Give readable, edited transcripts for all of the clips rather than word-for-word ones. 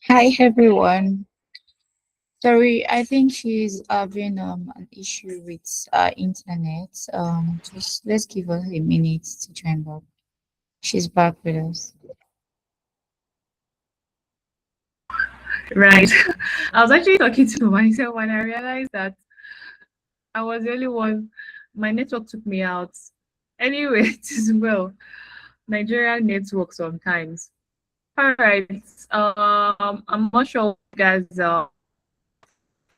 Hi everyone. Sorry, I think she's having an issue with internet. Just let's give her a minute to join back. She's back with us. Right. I was actually talking to myself when I realized that I was the only one. My network took me out. Anyway, it is well. Nigerian network sometimes. All right. I'm not sure what you guys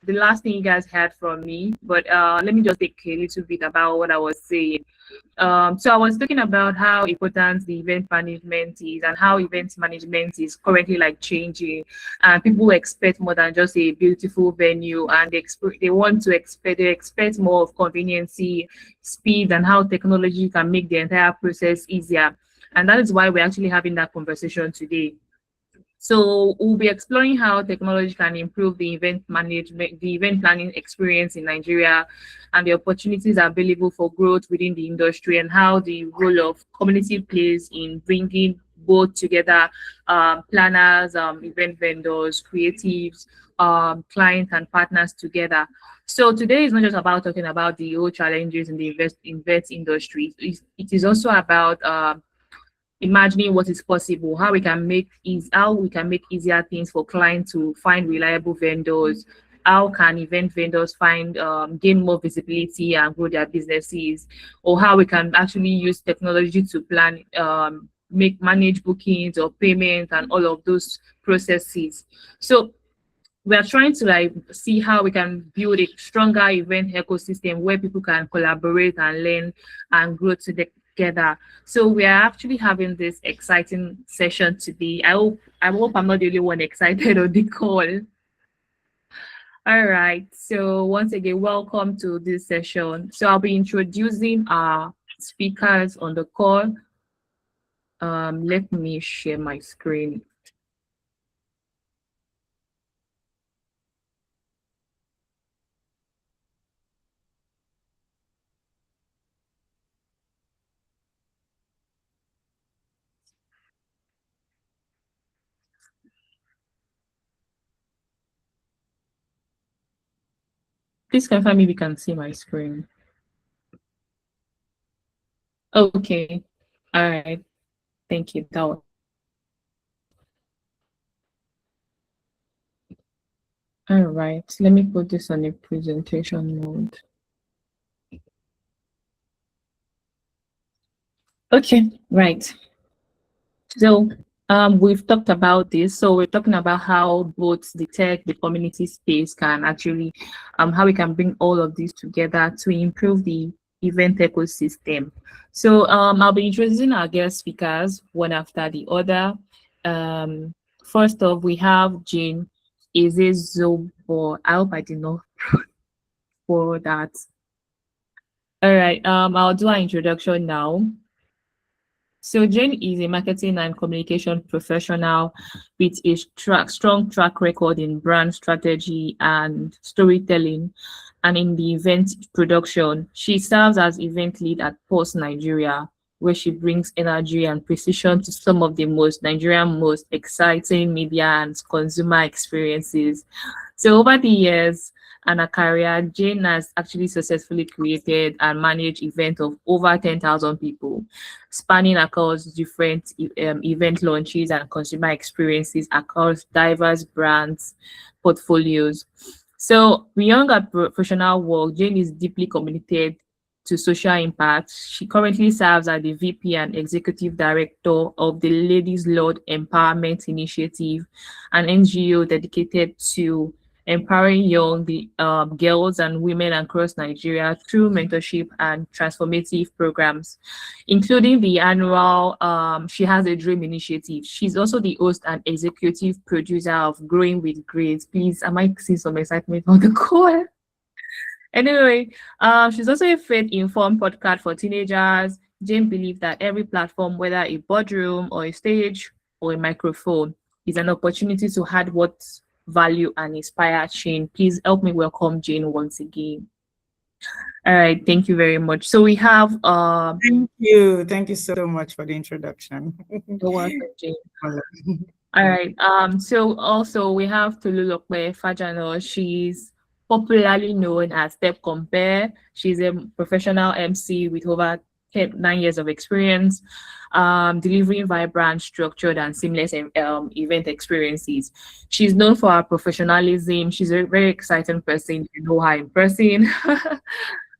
the last thing you guys heard from me, but let me just take a little bit about what I was saying. So I was talking about how important the event management is and how event management is currently like changing, and people expect more than just a beautiful venue, and they want to expect more of conveniency, speed, and how technology can make the entire process easier. And that is why we're actually having that conversation today. So we'll be exploring how technology can improve the event management, the event planning experience in Nigeria, and the opportunities available for growth within the industry, and how the role of community plays in bringing both together planners, event vendors, creatives, clients, and partners together. So today is not just about talking about the old challenges in the invest industry. It is also about imagining what is possible, how we can make easier things for clients to find reliable vendors, how can event vendors find gain more visibility and grow their businesses, or how we can actually use technology to plan make manage bookings or payments and all of those processes. So we are trying to like see how we can build a stronger event ecosystem where people can collaborate and learn and grow together. So we are actually having this exciting session today. I hope I'm not the only one excited on the call. All right. So once again, welcome to this session. So I'll be introducing our speakers on the call. Let me share my screen. Please confirm if you can see my screen. Okay. All right. Thank you. All right. Let me put this on a presentation mode. Okay. Right. So we've talked about this. So we're talking about how both the tech, the community space can actually, how we can bring all of this together to improve the event ecosystem. So I'll be introducing our guest speakers one after the other. First off, we have Jane Ezezobo. I hope I did not for that. All right. I'll do our introduction now. So Jane is a marketing and communication professional with a strong track record in brand strategy and storytelling, and in the event production. She serves as event lead at Pulse Nigeria, where she brings energy and precision to some of the Nigerian most exciting media and consumer experiences. So over the years and her career, Jane has actually successfully created and managed events of over 10,000 people, spanning across different event launches and consumer experiences across diverse brands portfolios. So beyond her professional work, Jane is deeply committed to social impact. She currently serves as the VP and Executive Director of the Ladies Lord Empowerment Initiative, an NGO dedicated to empowering young girls and women across Nigeria through mentorship and transformative programs, including the annual She Has a Dream initiative. She's also the host and executive producer of Growing with Grace. Please, I might see some excitement on the call. Anyway, she's also a faith-informed podcast for teenagers. Jane believes that every platform, whether a boardroom or a stage or a microphone, is an opportunity to add what value and inspire change. Please help me welcome Jane once again. All right, thank you very much. So we have Thank you. Thank you so much for the introduction. the one for Jane. All right. So also we have Tolu Fajano. She's popularly known as Step Compare. She's a professional MC with over 9 years of experience, delivering vibrant, structured, and seamless event experiences. She's known for her professionalism. She's a very exciting person. You know her in person.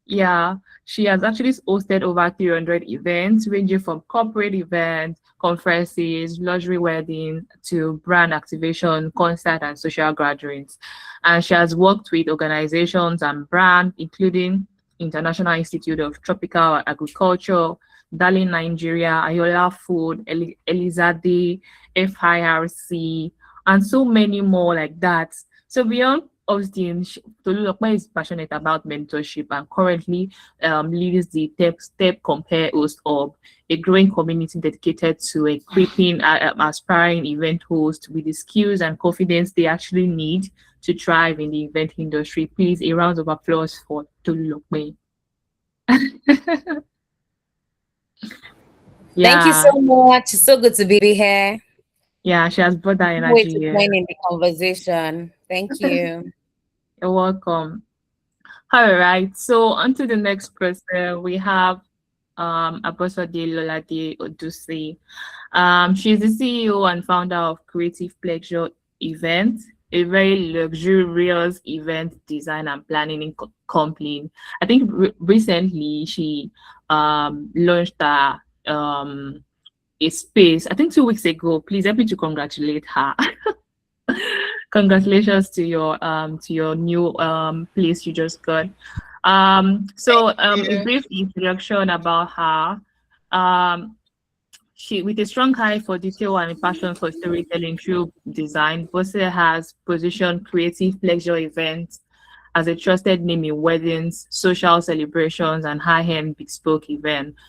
Yeah, she has actually hosted over 300 events, ranging from corporate events, conferences, luxury weddings to brand activation, concert, and social gatherings. And she has worked with organizations and brands, including International Institute of Tropical Agriculture, Darling Nigeria, Ayola Food, Elizade, FIRC, and so many more like that. So beyond Austin, Tolu is passionate about mentorship and currently leads the Step Compare Host Hub, a growing community dedicated to equipping aspiring event hosts with the skills and confidence they actually need to thrive in the event industry. Please, a round of applause for Tolu. Thank you Yeah, so much. It's so good to be here. yeah, she has brought that Can't wait energy to here. join in the conversation. Thank you. You're welcome. All right, so on to the next person. We have Abosode Lolade Odusi. She's the CEO and founder of Creative Pleasure Event, a very luxurious event design and planning company. I think recently she launched a space, I think 2 weeks ago. Please help me to congratulate her. Congratulations to your new place you just got. A Yeah. brief introduction about her. Um, she, with a strong eye for detail and a passion for storytelling through design, Bose has positioned creative pleasure events as a trusted name in weddings, social celebrations, and high-end bespoke events.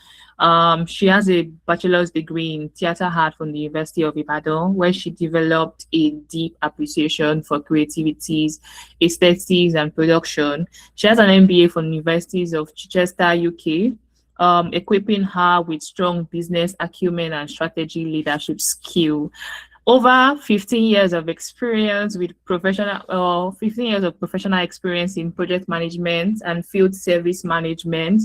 She has a bachelor's degree in theater art from the University of Ibadan, where she developed a deep appreciation for creativities, aesthetics, and production. She has an MBA from the Universities of Chichester, UK, equipping her with strong business acumen and strategy leadership skill. Over 15 years of experience with 15 years of professional experience in project management and field service management.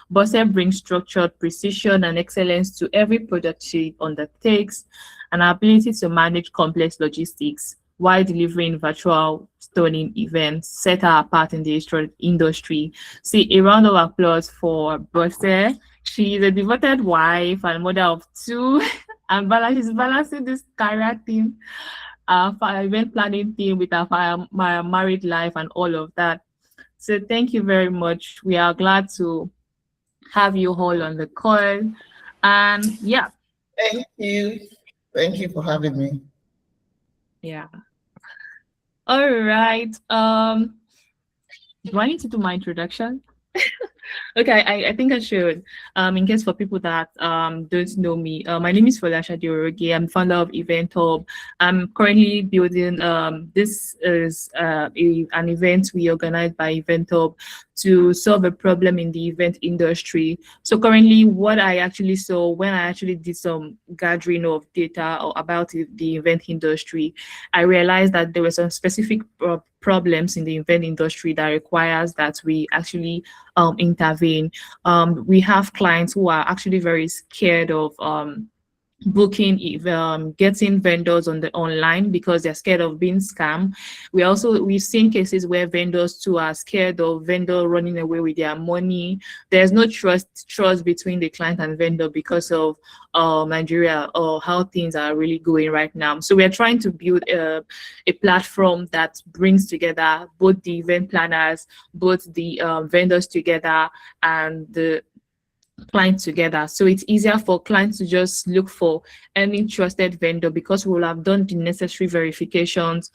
Bose brings structured precision and excellence to every project she undertakes, and her ability to manage complex logistics while delivering virtual stunning events set her apart in the industry. See, a round of applause for Bose. She is a devoted wife and mother of two, and she's balancing this career thing, event planning thing with her my married life and all of that. So thank you very much. We are glad to have you all on the call. And yeah, Thank you. Thank you for having me. yeah. All right. Do I need to do my introduction? Okay, I think I should. In case for people that don't know me, my name is Folashade Oroge. I'm founder of Event Hub. I'm currently building this is an event we organized by Event Hub to solve a problem in the event industry. So currently, what I actually saw when I actually did some gathering of data about the event industry, I realized that there were some specific problems in the event industry that requires that we actually intervene. We have clients who are actually very scared of booking getting vendors on the online because they're scared of being scammed. We've seen cases where vendors too are scared of vendor running away with their money. There's no trust between the client and vendor because of Nigeria or how things are really going right now. So we're trying to build a platform that brings together both the event planners, both the vendors together, and the clients together. So it's easier for clients to just look for any trusted vendor because we will have done the necessary verifications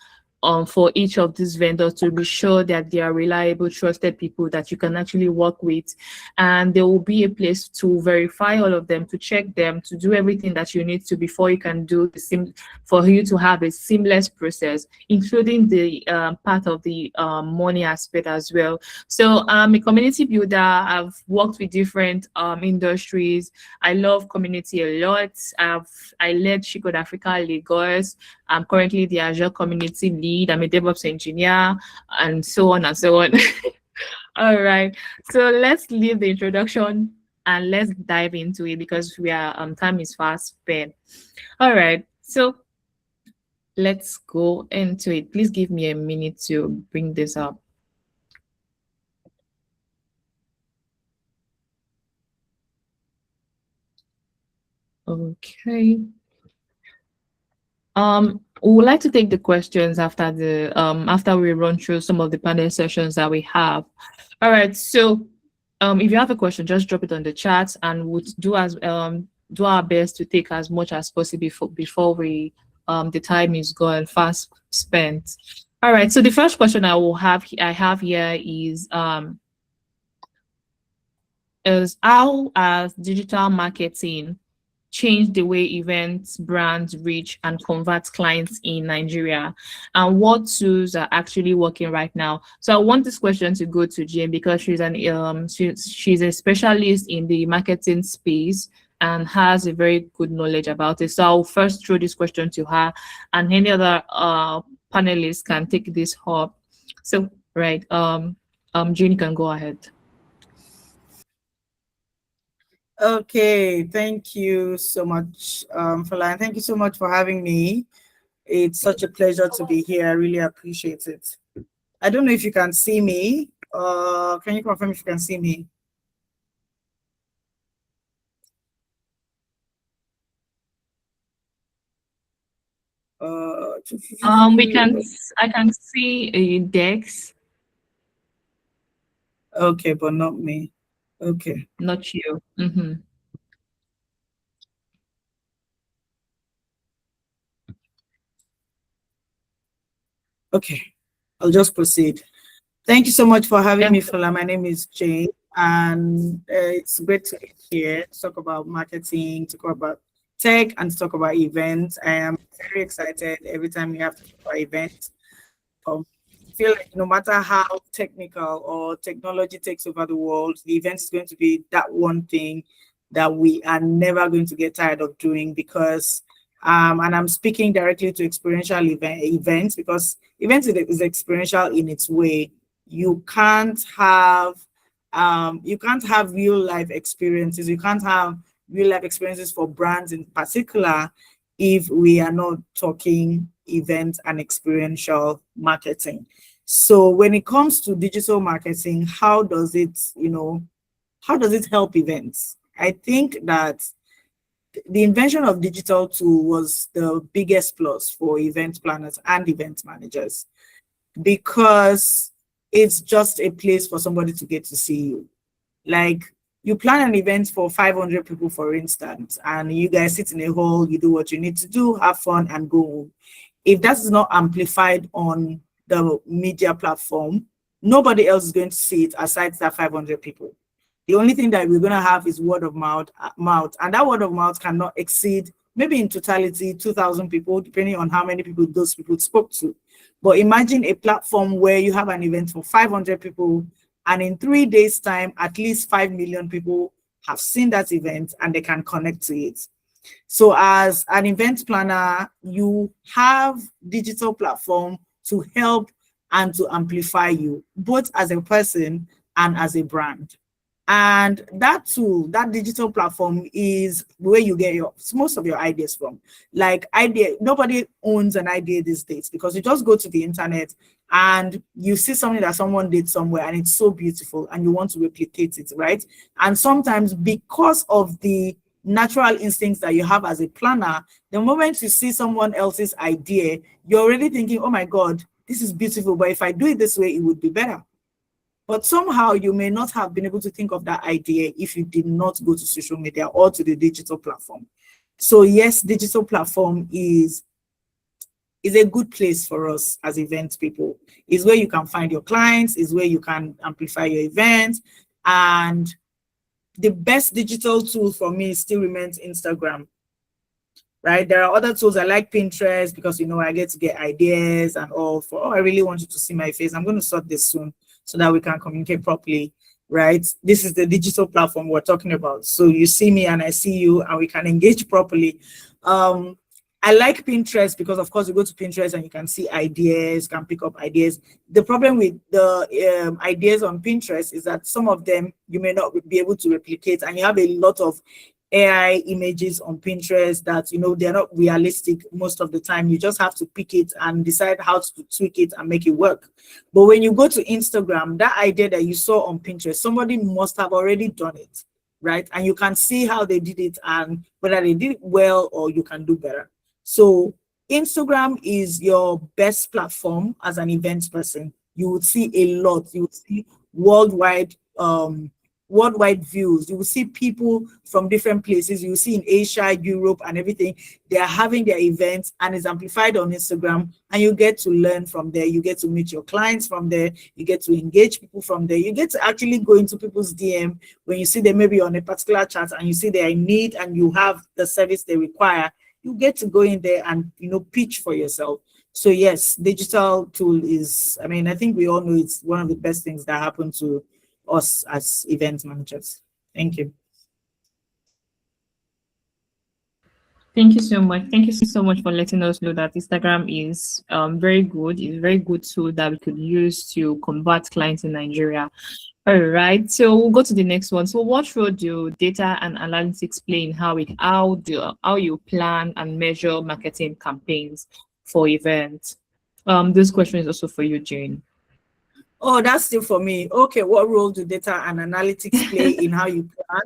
for each of these vendors to be sure that they are reliable, trusted people that you can actually work with. And there will be a place to verify all of them, to check them, to do everything that you need to before you can do for you to have a seamless process, including the part of the money aspect as well. So I'm a community builder. I've worked with different industries. I love community a lot. I led She Code Africa Lagos. I'm currently the Azure community lead. I'm a DevOps engineer, and so on and so on. All right. So let's leave the introduction and let's dive into it because we are time is fast spent. All right. So let's go into it. Please give me a minute to bring this up. Okay. We would like to take the questions after after we run through some of the panel sessions that we have. All right, so if you have a question, just drop it on the chat, and we'll do our best to take as much as possible before we the time is gone fast spent. All right, so the first question I have here is how has digital marketing change the way events, brands reach and convert clients in Nigeria, and what tools are actually working right now? So I want this question to go to Jane because she's she's a specialist in the marketing space and has a very good knowledge about it. So I'll first throw this question to her, and any other panelists can take this up. So right, Jane, you can go ahead. Okay, thank you so much, Folashade. Thank you so much for having me. It's such a pleasure to be here. I really appreciate it. I don't know if you can see me. Can you confirm if you can see me? I can see a Dex. Okay, but not me. Okay. Not you. Mm-hmm. Okay, I'll just proceed. Thank you so much for having me, Fola. My name is Jane, and it's great to be here to talk about marketing, to talk about tech, and to talk about events. I am very excited every time we have to talk about events. I feel like no matter how technical or technology takes over the world, the event is going to be that one thing that we are never going to get tired of doing because and I'm speaking directly to experiential events because events is experiential in its way. You can't have real life experiences. You can't have real life experiences for brands in particular if we are not talking event and experiential marketing. So when it comes to digital marketing, how does it help events? I think that the invention of digital tool was the biggest plus for event planners and event managers because it's just a place for somebody to get to see you. Like you plan an event for 500 people, for instance, and you guys sit in a hall, you do what you need to do, have fun, and go home. If that is not amplified on the media platform, nobody else is going to see it aside that 500 people. The only thing that we're going to have is word of mouth, and that word of mouth cannot exceed maybe in totality 2,000 people, depending on how many people those people spoke to. But imagine a platform where you have an event for 500 people, and in 3 days' time, at least 5 million people have seen that event and they can connect to it. So as an event planner, you have digital platform to help and to amplify you, both as a person and as a brand. And that tool, that digital platform is where you get most of your ideas from. Like nobody owns an idea these days because you just go to the internet and you see something that someone did somewhere and it's so beautiful and you want to replicate it, right? And sometimes because of the natural instincts that you have as a planner, the moment you see someone else's idea, you're already thinking, oh my God, this is beautiful, but if I do it this way, it would be better. But somehow you may not have been able to think of that idea if you did not go to social media or to the digital platform. So yes, digital platform is is a good place for us as event people. Is where you can find your clients, is where you can amplify your events. And the best digital tool for me still remains Instagram, right? There are other tools. I like Pinterest because, you know, I get to get ideas and all for, oh, I really want you to see my face. I'm going to sort this soon so that we can communicate properly, right? This is the digital platform we're talking about. So you see me and I see you and we can engage properly. I like Pinterest because, of course, you go to Pinterest and you can see ideas, can pick up ideas. The problem with the ideas on Pinterest is that some of them you may not be able to replicate, and you have a lot of AI images on Pinterest that, you know, they're not realistic most of the time. You just have to pick it and decide how to tweak it and make it work. But when you go to Instagram, that idea that you saw on Pinterest, somebody must have already done it, right? And you can see how they did it and whether they did it well or you can do better. So Instagram is your best platform as an events person. You would see a lot. You would see worldwide views. You will see people from different places. You will see in Asia, Europe, and everything. They are having their events and it's amplified on Instagram. And you get to learn from there. You get to meet your clients from there. You get to engage people from there. You get to actually go into people's DM when you see them maybe on a particular chat and you see they are in need and you have the service they require. You get to go in there and, you know, pitch for yourself. So yes, digital tool is, I mean, I think we all know it's one of the best things that happen to us as event managers. Thank you. Thank you so much. Thank you so much for letting us know that Instagram is very good. It's a very good tool that we could use to convert clients in Nigeria. All right, so we'll go to the next one. So what role do data and analytics play in how you plan and measure marketing campaigns for events? This question is also for you, Jane. Oh, that's still for me. Okay, what role do data and analytics play in how you plan?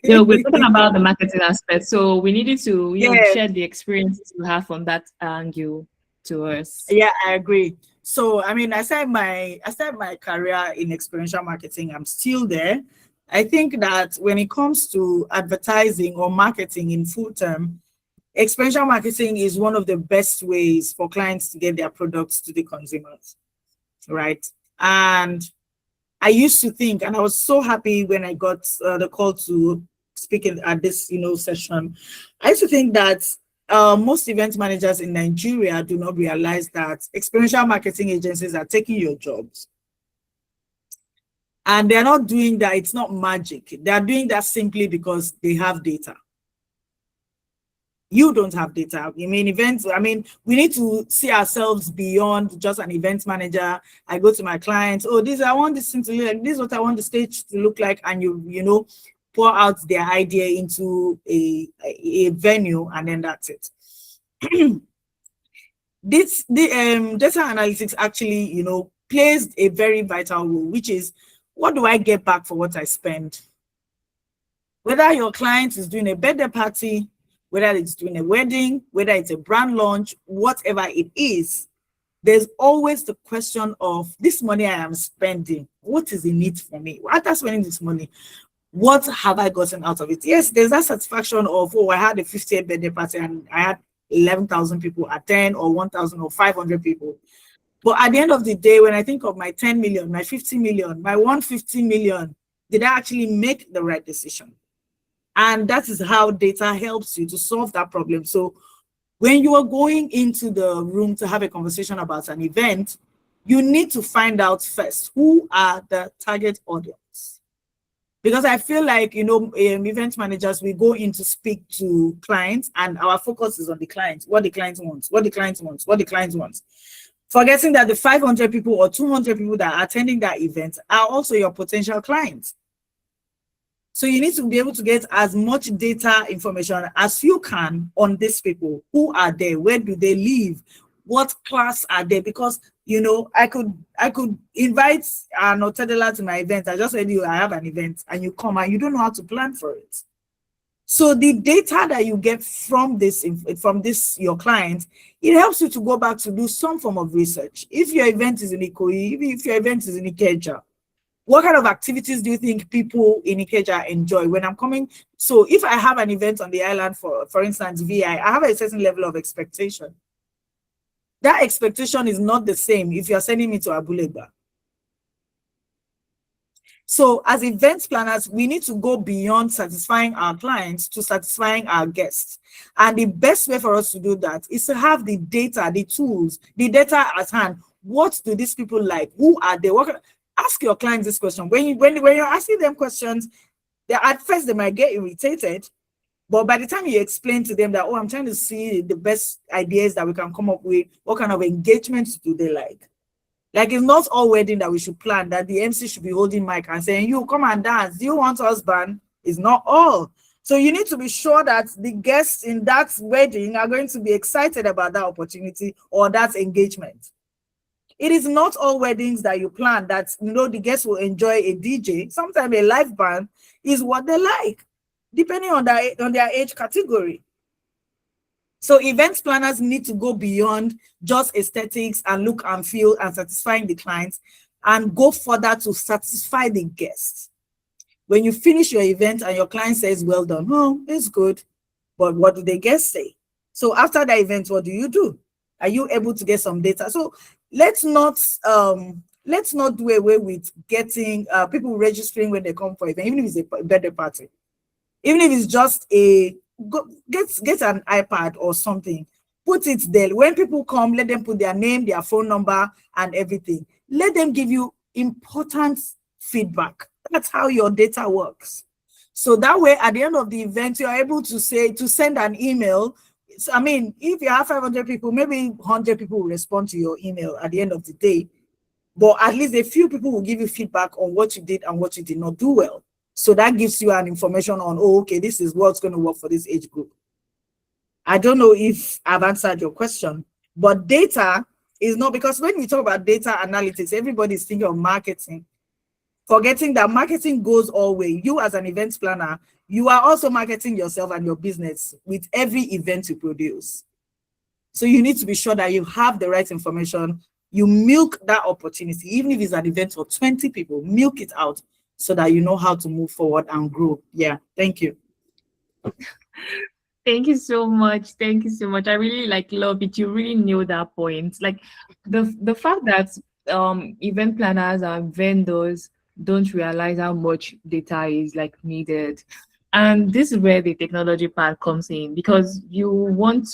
We're talking about the marketing aspect, so we needed to share the experiences you have from that angle to us. Yeah, I agree. So, I mean, I started my career in experiential marketing. I'm still there. I think that when it comes to advertising or marketing in full term, experiential marketing is one of the best ways for clients to get their products to the consumers, right? And I used to think, and I was so happy when I got the call to speak at this, session. I used to think that most event managers in Nigeria do not realize that experiential marketing agencies are taking your jobs. And they're not doing that. It's not magic. They're doing that simply because they have data. You don't have data. We need to see ourselves beyond just an event manager. I go to my clients, I want this thing to look like, this is what I want the stage to look like, and you pour out their idea into a venue, and then that's it. The data analytics actually, plays a very vital role, which is, what do I get back for what I spend? Whether your client is doing a birthday party, whether it's doing a wedding, whether it's a brand launch, whatever it is, there's always the question of, this money I am spending, what is in it for me? After spending this money, what have I gotten out of it? Yes, there's that satisfaction of, I had a 50th birthday party and I had 11,000 people attend, or 1,000 or 500 people. But at the end of the day, when I think of my 10 million, my 50 million, my 150 million, did I actually make the right decision? And that is how data helps you to solve that problem. So when you are going into the room to have a conversation about an event, you need to find out first, who are the target audience? Because I feel like, event managers, we go in to speak to clients and our focus is on the client, what the client wants, what the client wants, what the client wants. Forgetting that the 500 people or 200 people that are attending that event are also your potential clients. So you need to be able to get as much data information as you can on these people. Who are they? Where do they live? What class are they? Because, I could invite an Otedela to my event. I just said, I have an event, and you come and you don't know how to plan for it. So the data that you get from this, your client, it helps you to go back to do some form of research. If your event is in Ikoyi, if your event is in Ikeja, what kind of activities do you think people in Ikeja enjoy when I'm coming? So if I have an event on the island, for instance, VI, I have a certain level of expectation. That expectation is not the same if you're sending me to Abulegba. So as event planners, we need to go beyond satisfying our clients to satisfying our guests. And the best way for us to do that is to have the data, the tools, the data at hand. What do these people like? Who are they? Ask your clients this question. When you're asking them questions, at first they might get irritated, but by the time you explain to them that, oh, I'm trying to see the best ideas that we can come up with, what kind of engagements do they like? Like, it's not all wedding that we should plan, that the MC should be holding mic and saying, you come and dance. Do you want husband? It's not all. So you need to be sure that the guests in that wedding are going to be excited about that opportunity or that engagement. It is not all weddings that you plan that, the guests will enjoy a DJ. Sometimes a live band is what they like, depending on their age category. So events planners need to go beyond just aesthetics and look and feel and satisfying the clients, and go further to satisfy the guests. When you finish your event and your client says, well done, oh, it's good, but what do the guests say? So after the event, what do you do? Are you able to get some data? So let's not do away with getting people registering when they come for event, even if it's a birthday party, even if it's just get an iPad or something, put it there. When people come, let them put their name, their phone number, and everything. Let them give you important feedback. That's how your data works. So that way, at the end of the event, you're able to send an email. I mean, if you have 500 people, maybe 100 people will respond to your email at the end of the day. But at least a few people will give you feedback on what you did and what you did not do well. So that gives you an information on, oh, okay, this is what's going to work for this age group. I don't know if I've answered your question, but data is not, because when we talk about data analytics, everybody's thinking of marketing, forgetting that marketing goes all way. You as an event planner, you are also marketing yourself and your business with every event you produce. So you need to be sure that you have the right information. You milk that opportunity, even if it's an event for 20 people, milk it out, so that you know how to move forward and grow. Yeah, thank you. Thank you so much. Thank you so much. I really love it. You really knew that point. Like the fact that event planners and vendors don't realize how much data is needed. And this is where the technology part comes in, because we want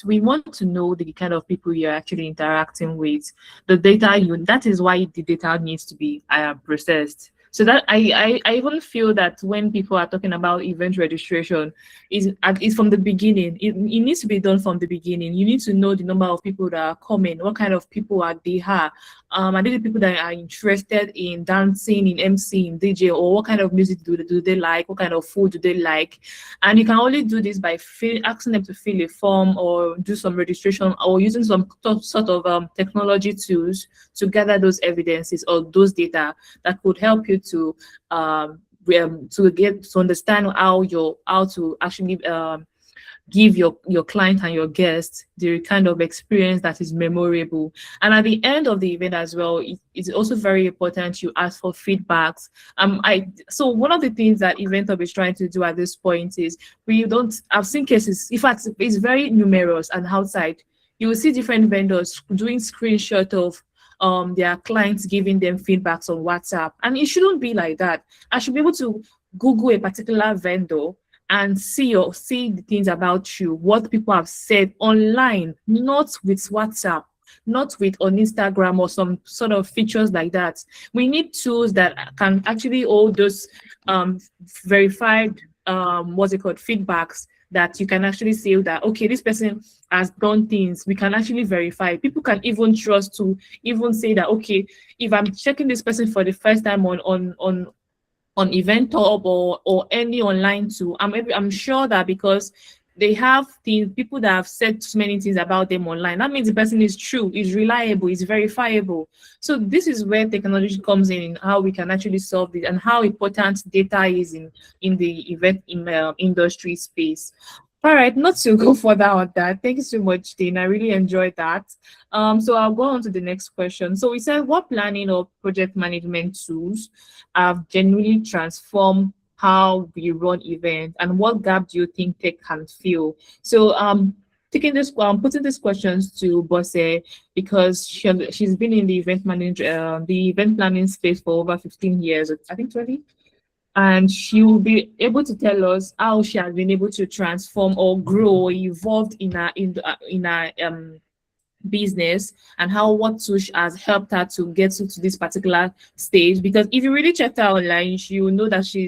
to know the kind of people you're actually interacting with. The data that is why the data needs to be processed. So that I even feel that when people are talking about event registration, is from the beginning. It needs to be done from the beginning. You need to know the number of people that are coming, what kind of people are they are. Are they the people that are interested in dancing, in MC, in DJ, or what kind of music do they like? What kind of food do they like? And you can only do this by asking them to fill a form or do some registration, or using some sort of technology tools to gather those evidences or those data that could help you to understand how to actually give your client and your guests the kind of experience that is memorable. And at the end of the event as well, it's also very important you ask for feedbacks. So one of the things that Event Hub is trying to do at this point is, I've seen cases, in fact, it's very numerous, and outside you will see different vendors doing screenshot of their clients giving them feedbacks on WhatsApp. And it shouldn't be like that. I should be able to Google a particular vendor and see the things about you, what people have said online, not with WhatsApp, not with on Instagram or some sort of features like that. We need tools that can actually hold those verified feedbacks, that you can actually say that, okay, this person has done things. We can actually verify. People can even trust to even say that, okay, if I'm checking this person for the first time on Event Hub or any online tool, I'm sure that because they have people that have said so many things about them online, that means the person is true, is reliable, is verifiable. So this is where technology comes in how we can actually solve it, and how important data is in the event industry space. All right, not to go further on that. Thank you so much, Dean. I really enjoyed that. So I'll go on to the next question. So we said, what planning or project management tools have genuinely transformed how we run events, and what gap do you think tech can fill? So taking this putting these questions to Bose because she's been in the event planning space for over 15 years, I think 20, and she will be able to tell us how she has been able to transform or grow or evolved in a business, and how what Tush has helped her to get to this particular stage. Because if you really check her online, you will know that she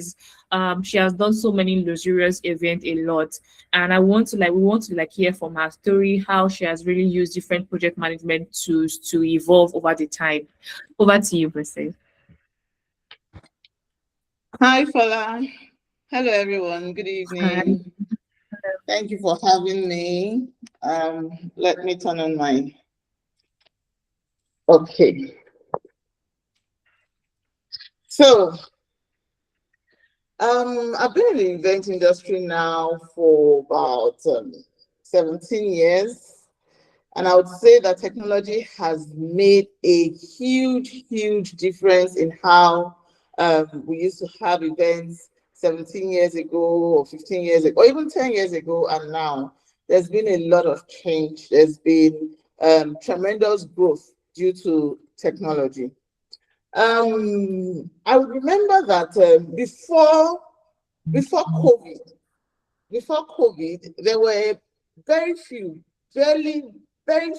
has done so many luxurious events a lot. And we want to like hear from her story how she has really used different project management tools to evolve over the time. Over to you, Bose. Hi, Fola. Hello, everyone. Good Hi. evening. Thank you for having me. Let me turn on my. Okay. So, I've been in the event industry now for about 17 years. And I would say that technology has made a huge difference in how we used to have events 17 years ago or 15 years ago, or even 10 years ago, and now. There's been a lot of change. There's been tremendous growth due to technology. I would remember that before COVID, there were very few, very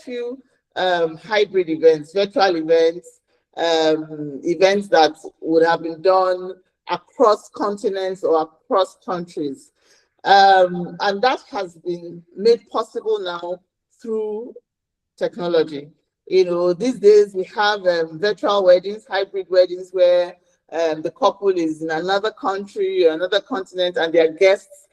few hybrid events, virtual events, events that would have been done across continents or across countries. And that has been made possible now through technology. These days we have virtual weddings, hybrid weddings, where the couple is in another country or another continent, and their guests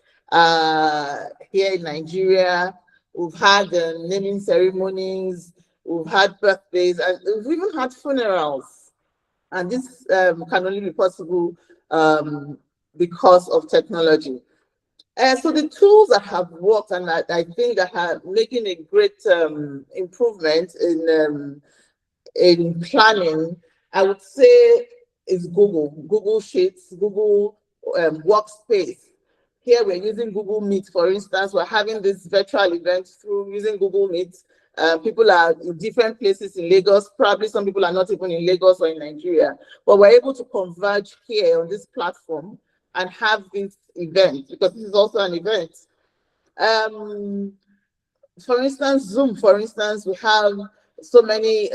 here in Nigeria. We've had naming ceremonies, we've had birthdays, and we've even had funerals. And this can only be possible because of technology. So the tools that have worked, and I think that are making a great improvement in planning, I would say, is Google Sheets, Google Workspace. Here we're using Google Meet, for instance. We're having this virtual event through using Google Meet. People are in different places in Lagos. Probably some people are not even in Lagos or in Nigeria, but we're able to converge here on this platform and have this event, because this is also an event. For instance, Zoom, for instance, we have so many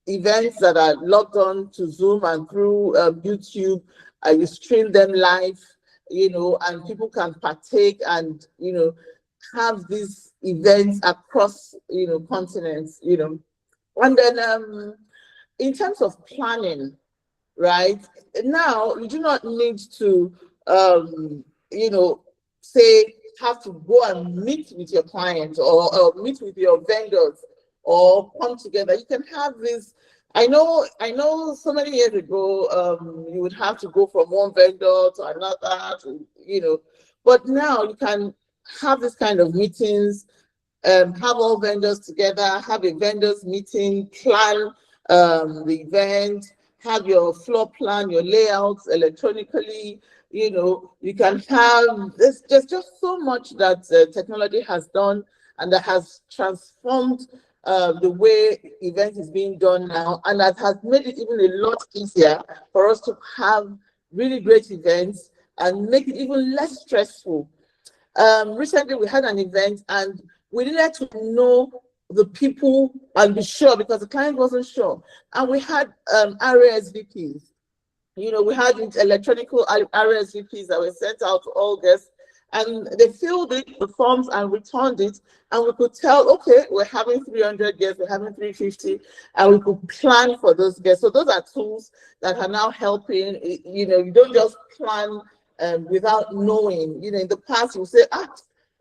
events that are logged on to Zoom and through YouTube. You stream them live, and people can partake and, have these events across, continents, And then in terms of planning, right? Now you do not need to, say, have to go and meet with your clients or meet with your vendors or come together. You can have this. I know so many years ago, you would have to go from one vendor to another, but now you can have this kind of meetings, have all vendors together, have a vendors meeting, plan the event, have your floor plan, your layouts electronically. You can have this. There's just so much that technology has done, and that has transformed the way event is being done now, and that has made it even a lot easier for us to have really great events and make it even less stressful. Recently we had an event, and we needed to know the people and be sure, because the client wasn't sure. And we had RSVPs. We had electronic RSVPs that were sent out to all guests, and they filled it, the forms, and returned it. And we could tell, okay, we're having 300 guests, we're having 350, and we could plan for those guests. So those are tools that are now helping. You don't just plan without knowing. In the past, you say,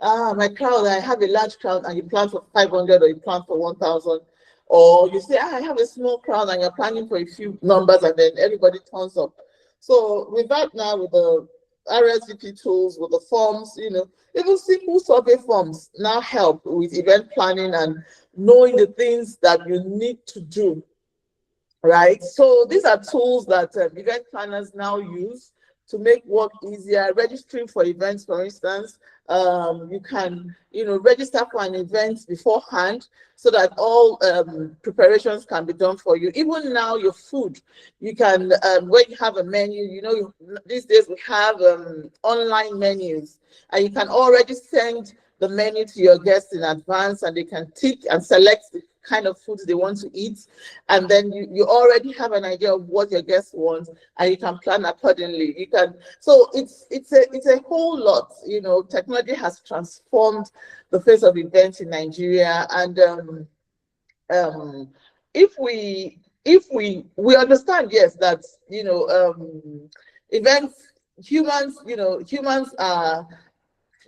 my crowd, I have a large crowd, and you plan for 500 or you plan for 1,000. Or you say, I have a small crowd, and you're planning for a few numbers, and then everybody turns up. So with that now, with the RSVP tools, with the forms, even simple survey forms now help with event planning and knowing the things that you need to do, right? So these are tools that event planners now use to make work easier. Registering for events, for instance, you can, register for an event beforehand so that all preparations can be done for you. Even now, your food, you can, when you have a menu, these days we have online menus, and you can already send the menu to your guests in advance, and they can tick and select the kind of foods they want to eat, and then you already have an idea of what your guests want, and you can plan accordingly. So it's a whole lot. Technology has transformed the face of events in Nigeria, and if we understand, yes, that events, humans are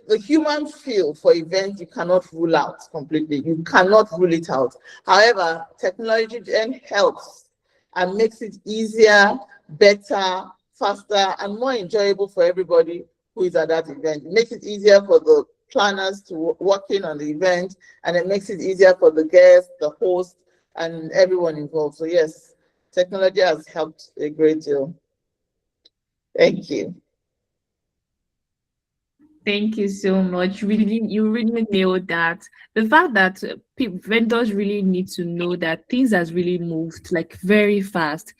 the human feel for events. You cannot rule out completely. You cannot rule it out. However, technology then helps and makes it easier, better, faster, and more enjoyable for everybody who is at that event. It makes it easier for the planners to work in on the event, and it makes it easier for the guests, the host, and everyone involved. So yes, technology has helped a great deal. Thank you. Thank you so much. You really nailed that. The fact that vendors really need to know that things has really moved like very fast.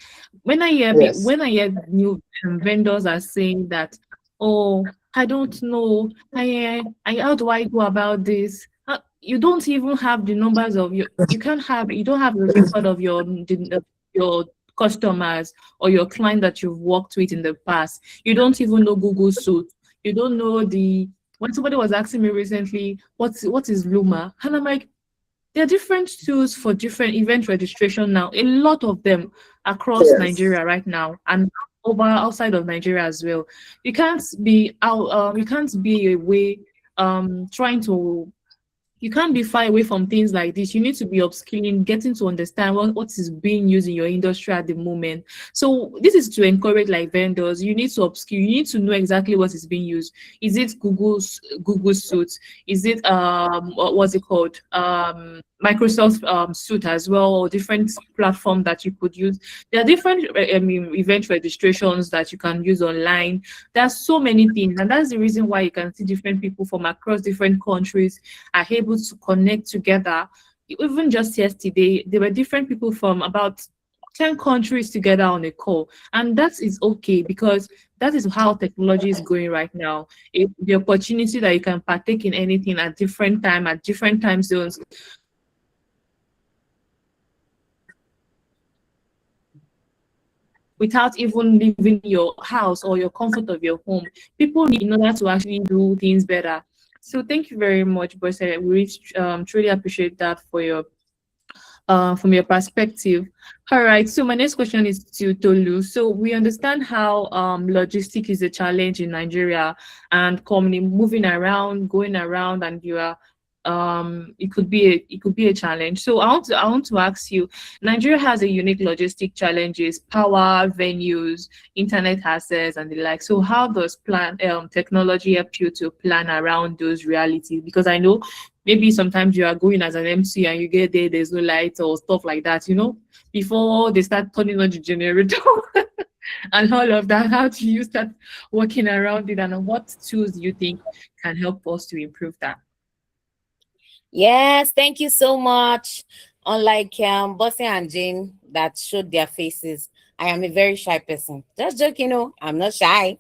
Yes. When I hear new vendors are saying that, oh, I don't know, how do I go about this? You don't even have the numbers of you don't have the record of your customers or your client that you've worked with in the past. You don't even know Google Suite. You don't know when somebody was asking me recently, what is Luma? And I'm like, there are different tools for different event registration now. A lot of them across Yes. Nigeria right now, and outside of Nigeria as well. You can't be away trying to you can't be far away from things like this. You need to be upskilling, getting to understand what is being used in your industry at the moment. So this is to encourage like vendors. You need to upskill. You need to know exactly what is being used. Is it Google Suite? Is it what's it called? Microsoft Suite as well, or different platform that you could use. There are different event registrations that you can use online. There's so many things, and that's the reason why you can see different people from across different countries are able to connect together. Even just yesterday, there were different people from about 10 countries together on a call. And that is okay, because that is how technology is going right now. The opportunity that you can partake in anything at different time zones. Without even leaving your house or your comfort of your home. People need in order to actually do things better. So thank you very much, Bose. We truly appreciate that for your from your perspective. All right. So my next question is to Tolu. So we understand how logistic is a challenge in Nigeria, and moving around, going around, and you are it could be a challenge. So I want to ask you, Nigeria has a unique logistic challenges, power, venues, internet access, and the like. So how does technology help you to plan around those realities? Because I know maybe sometimes you are going as an MC and you get there's no light or stuff like that, before they start turning on the generator and all of that. How do you start working around it, and what tools do you think can help us to improve that? Yes, thank you so much. Unlike Bosse and Jane that showed their faces, I am a very shy person. Just joking, I'm not shy.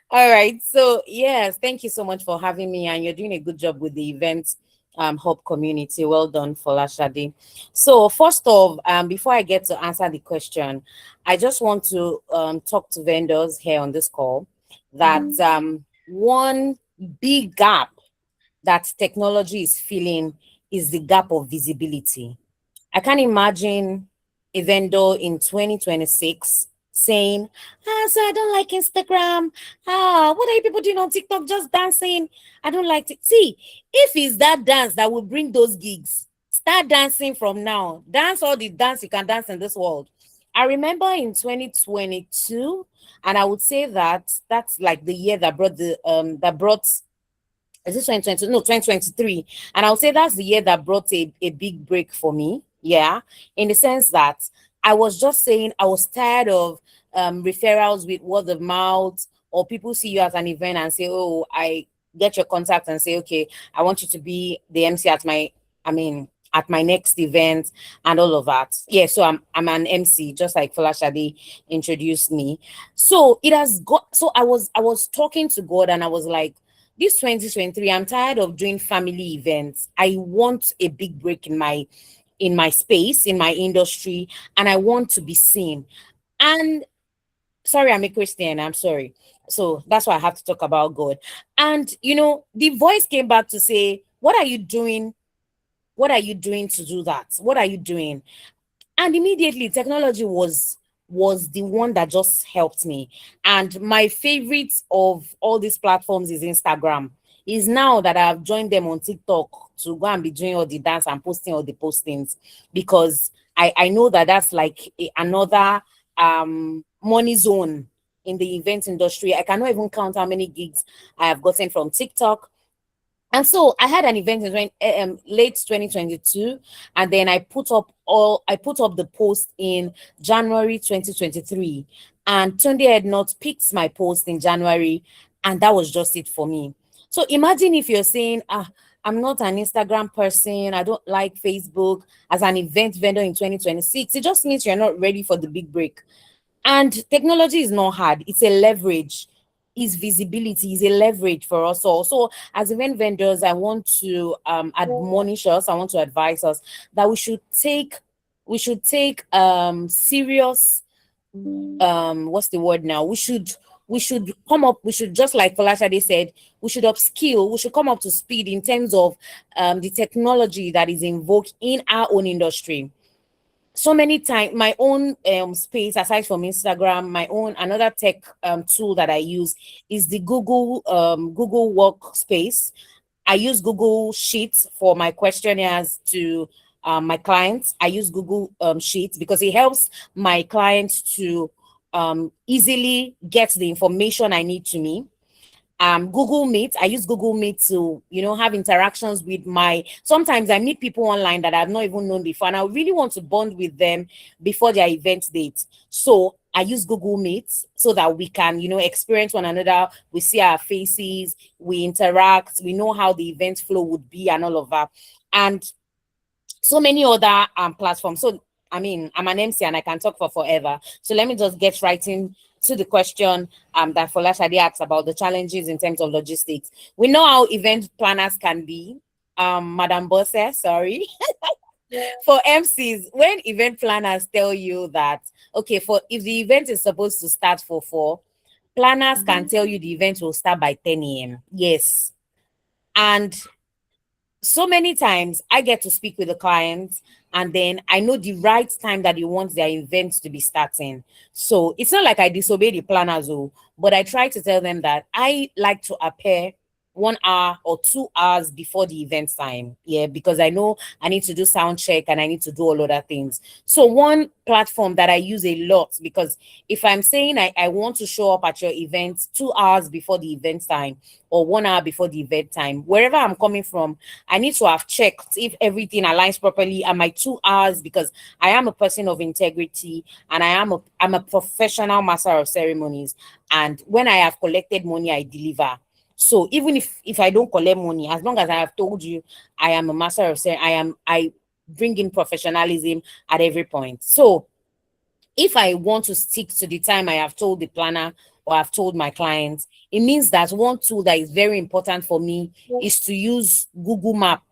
All right. So yes, thank you so much for having me, and you're doing a good job with the event hub community. Well done, Folashade. So first off, before I get to answer the question, I just want to talk to vendors here on this call that one big gap that technology is filling is the gap of visibility. I can't imagine a vendor in 2026 saying, so I don't like Instagram. What are you people doing on TikTok? Just dancing. I don't like it. See, if it's that dance that will bring those gigs, start dancing from now. Dance all the dance you can dance in this world. I remember in 2022, and I would say that that's like the year that brought is this 2020? No, 2023. And I would say that's the year that brought a big break for me. Yeah. In the sense that I was just saying I was tired of referrals with word of mouth, or people see you at an event and say, oh, I get your contact and say, okay, I want you to be the MC at my, I mean, at my next event and all of that. Yeah, so I'm an MC, just like Folashade introduced me. So it has got, so I was talking to God and I was like, this 2023, I'm tired of doing family events. I want a big break in my space, in my industry, and I want to be seen. And sorry, I'm a Christian, I'm sorry. So that's why I have to talk about God. And the voice came back to say, what are you doing? What are you doing to do that? What are you doing? And immediately technology was the one that just helped me. And my favorite of all these platforms is Instagram. Is now that I've joined them on TikTok to go and be doing all the dance and posting all the postings, because I know that that's like another money zone in the event industry. I cannot even count how many gigs I have gotten from TikTok. And so I had an event in late 2022, and then I put up the post in January 2023, and Tunde had not picked my post in January, and that was just it for me. So imagine if you're saying, I'm not an Instagram person, I don't like Facebook, as an event vendor in 2026, it just means you're not ready for the big break. And technology is not hard, it's a leverage. Is visibility is a leverage for us all. So as event vendors, I want to admonish us, I want to advise us that we should take serious, what's the word now? We should come up, we should, just like Folashade said, we should upskill, we should come up to speed in terms of the technology that is in vogue in our own industry. So many times, my own space, aside from Instagram, my own another tech tool that I use is the Google Workspace. I use Google Sheets for my questionnaires to my clients. I use Google Sheets because it helps my clients to easily get the information I need to me. Google Meet, I use Google Meet to have interactions with my, sometimes I meet people online that I've not even known before, and I really want to bond with them before their event date. So I use Google Meet so that we can experience one another, we see our faces, we interact, we know how the event flow would be and all of that. And so many other platforms. So I mean, I'm an MC and I can talk for forever. So let me just get right into the question that Folashade asked about the challenges in terms of logistics. We know how event planners can be. Madam Bose, sorry. For MCs, when event planners tell you that, okay, for if the event is supposed to start for 4, planners can tell you the event will start by 10 a.m. Yes. And so many times I get to speak with the clients, and then I know the right time that they want their events to be starting. So it's not like I disobey the planners, but I try to tell them that I like to appear 1 hour or 2 hours before the event time. Yeah, because I know I need to do sound check and I need to do all other things. So one platform that I use a lot, because if I'm saying I want to show up at your event 2 hours before the event time or 1 hour before the event time, wherever I'm coming from, I need to have checked if everything aligns properly at my 2 hours, because I am a person of integrity and I'm a professional master of ceremonies. And when I have collected money, I deliver. So even if I don't collect money, as long as I have told you I am a master of ceremony, I bring in professionalism at every point. So if I want to stick to the time I have told the planner or I've told my clients, it means that one tool that is very important for me is to use Google Map.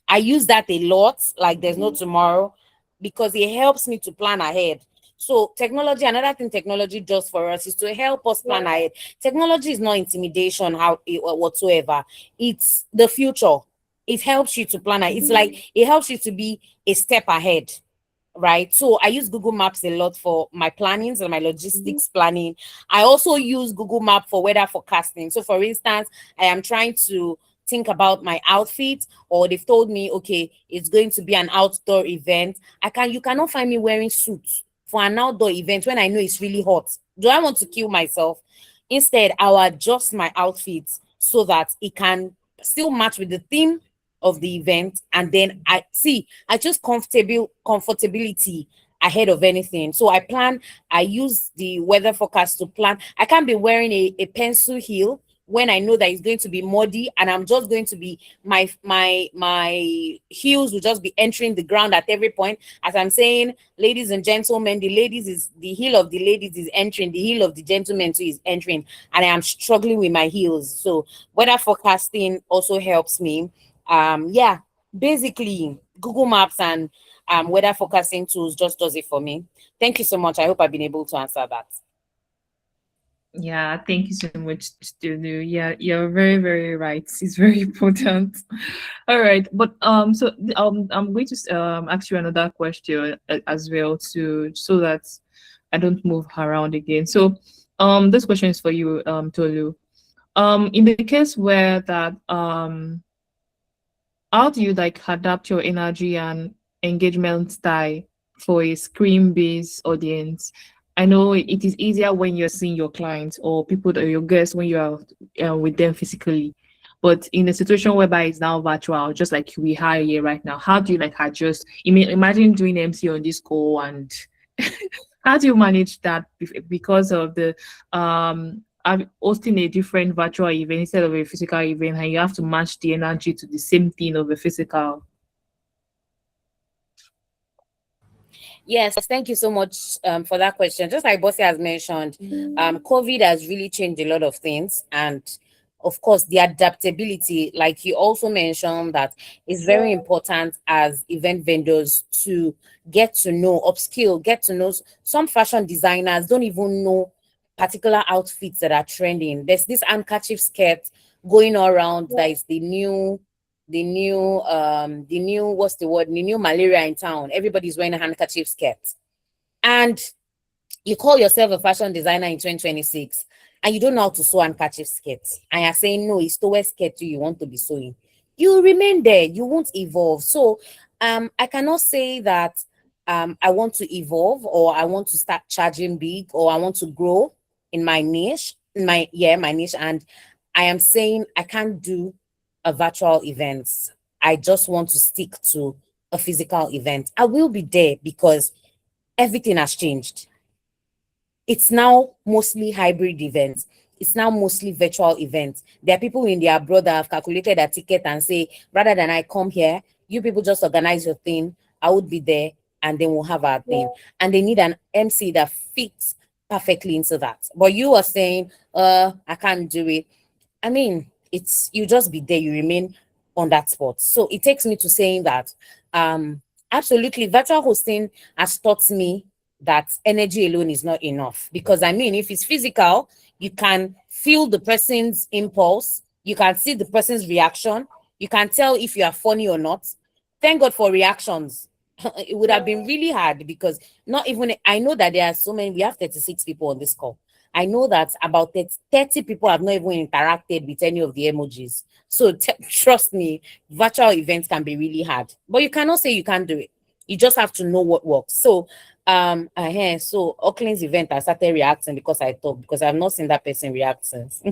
I use that a lot, like there's no tomorrow, because it helps me to plan ahead. So technology, another thing technology does for us is to help us plan ahead. Technology is not intimidation whatsoever. It's the future. It helps you to plan ahead. It's like it helps you to be a step ahead, right? So I use Google Maps a lot for my plannings and my logistics planning. I also use Google Map for weather forecasting. So for instance, I am trying to think about my outfit, or they've told me, okay, it's going to be an outdoor event. You cannot find me wearing suits for an outdoor event when I know it's really hot. Do I want to kill myself? Instead, I'll adjust my outfit so that it can still match with the theme of the event. And then I choose comfortability ahead of anything. So I use the weather forecast to plan. I can't be wearing a pencil heel when I know that it's going to be muddy, and I'm just going to be my heels will just be entering the ground at every point. As I'm saying, ladies and gentlemen, the heel of the ladies is entering, the heel of the gentlemen too is entering, and I am struggling with my heels. So weather forecasting also helps me. Yeah, basically Google Maps and weather forecasting tools just does it for me. Thank you so much. I hope I've been able to answer that. Yeah, thank you so much, Tolu. Yeah, you're very, very right. It's very important. All right, but I'm going to ask you another question as well, to so that I don't move around again. So, this question is for you, Tolu. In the case where that how do you like adapt your energy and engagement style for a screen-based audience? I know it is easier when you're seeing your clients or people that your guests when you are with them physically. But in a situation whereby it's now virtual, just like we are here right now, how do you like adjust? Imagine doing MC on this call, and how do you manage that because of the hosting a different virtual event instead of a physical event, and you have to match the energy to the same thing of a physical? Yes, thank you so much for that question. Just like Bossy has mentioned, COVID has really changed a lot of things. And of course, the adaptability, like you also mentioned, that is very important as event vendors to get to know, upskill, get to know. Some fashion designers don't even know particular outfits that are trending. There's this handkerchief skirt going around that is the new what's the word, the new malaria in town. Everybody's wearing a handkerchief skirt, and you call yourself a fashion designer in 2026 and you don't know how to sew handkerchief skirts, and you're saying no, it's towel skirt you want to be sewing, you remain there, you won't evolve. So I cannot say that I want to evolve, or I want to start charging big, or I want to grow in my niche, my niche, and I am saying I can't do a virtual events. I just want to stick to a physical event. I will be there because everything has changed. It's now mostly hybrid events. It's now mostly virtual events. There are people in their abroad that have calculated a ticket and say, rather than I come here, you people just organize your thing. I would be there, and then we'll have our thing. And they need an MC that fits perfectly into that. But you are saying, I can't do it. I mean, it's you just be there, you remain on that spot. So it takes me to saying that absolutely virtual hosting has taught me that energy alone is not enough. Because I mean, if it's physical, you can feel the person's impulse, you can see the person's reaction, you can tell if you are funny or not. Thank God for reactions. It would have been really hard because not even I know that there are so many, we have 36 people on this call. I know that about 30 people have not even interacted with any of the emojis. So trust me, virtual events can be really hard. But you cannot say you can't do it. You just have to know what works. So so Auckland's event, I started reacting because I thought, because I've not seen that person react since.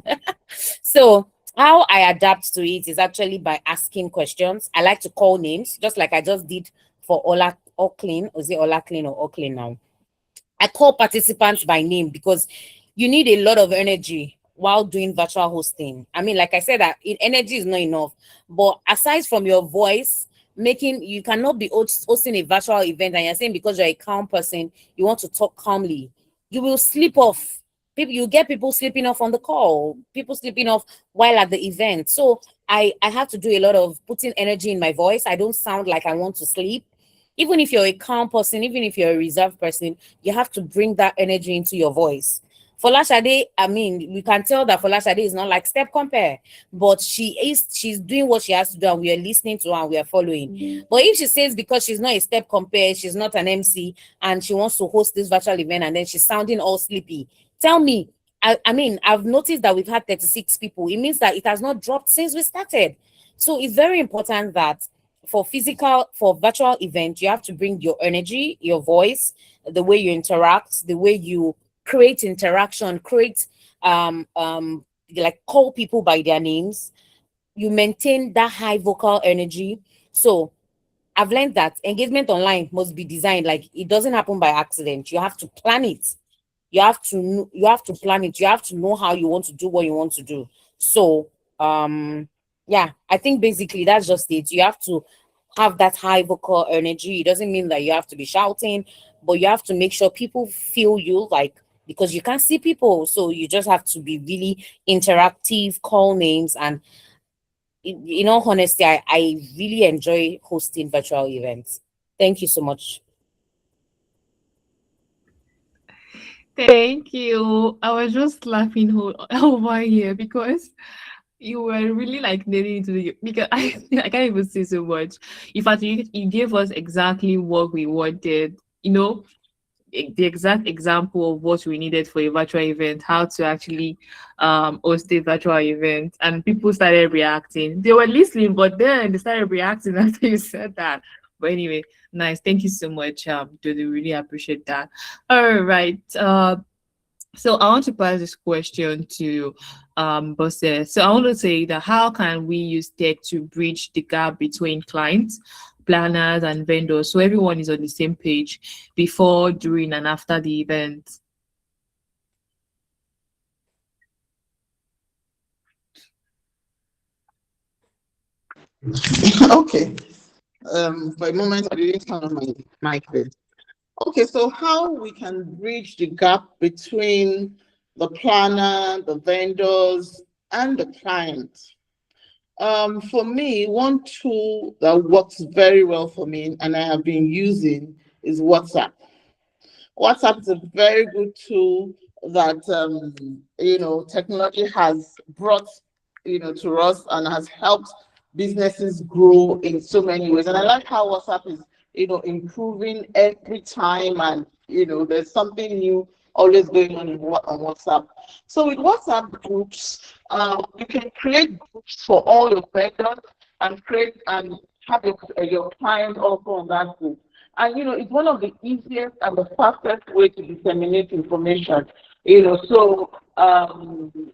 So how I adapt to it is actually by asking questions. I like to call names, just like I just did for Auckland. Was it Auckland or Auckland now? I call participants by name because you need a lot of energy while doing virtual hosting. I mean, like I said, that energy is not enough. But aside from your voice, you cannot be hosting a virtual event and you're saying because you're a calm person, you want to talk calmly. You will sleep off. You get people sleeping off on the call, people sleeping off while at the event. So I have to do a lot of putting energy in my voice. I don't sound like I want to sleep. Even if you're a calm person, even if you're a reserved person, you have to bring that energy into your voice. Folashade, I mean, we can tell that Folashade is not like step compare, but she's doing what she has to do, and we are listening to her and we are following. But if she says because she's not a step compare, she's not an MC, and she wants to host this virtual event and then she's sounding all sleepy, tell me. I mean, I've noticed that we've had 36 people. It means that it has not dropped since we started. So it's very important that for virtual event, you have to bring your energy, your voice, the way you interact, the way you create interaction, create like call people by their names. You maintain that high vocal energy. So I've learned that engagement online must be designed. Like, it doesn't happen by accident. You have to plan it. You have to plan it. You have to know how you want to do what you want to do. So yeah, I think basically that's just it. You have to have that high vocal energy. It doesn't mean that you have to be shouting, but you have to make sure people feel you, like, because you can't see people. So you just have to be really interactive, call names, and in all honesty, I really enjoy hosting virtual events. Thank you so much. Thank you. I was just laughing over here because you were really like nailing into the because I can't even say so much. In fact, you gave us exactly what we wanted. You know, the exact example of what we needed for a virtual event, how to actually host a virtual event, and people started reacting. They were listening, but then they started reacting after you said that. But anyway, nice. Thank you so much, Dodo. Really appreciate that. All right. So I want to pass this question to Bose. So I want to say that how can we use tech to bridge the gap between clients, planners, and vendors so everyone is on the same page before, during, and after the event? Okay. For a moment, I didn't turn on my mic there. Okay, so how we can bridge the gap between the planner, the vendors, and the client. For me, one tool that works very well for me and I have been using is WhatsApp. WhatsApp is a very good tool that technology has brought to us and has helped businesses grow in so many ways. And I like how WhatsApp is improving every time, and there's something new always going on WhatsApp. So with WhatsApp groups, you can create groups for all your vendors and create and have your clients also on that group. And it's one of the easiest and the fastest way to disseminate information. So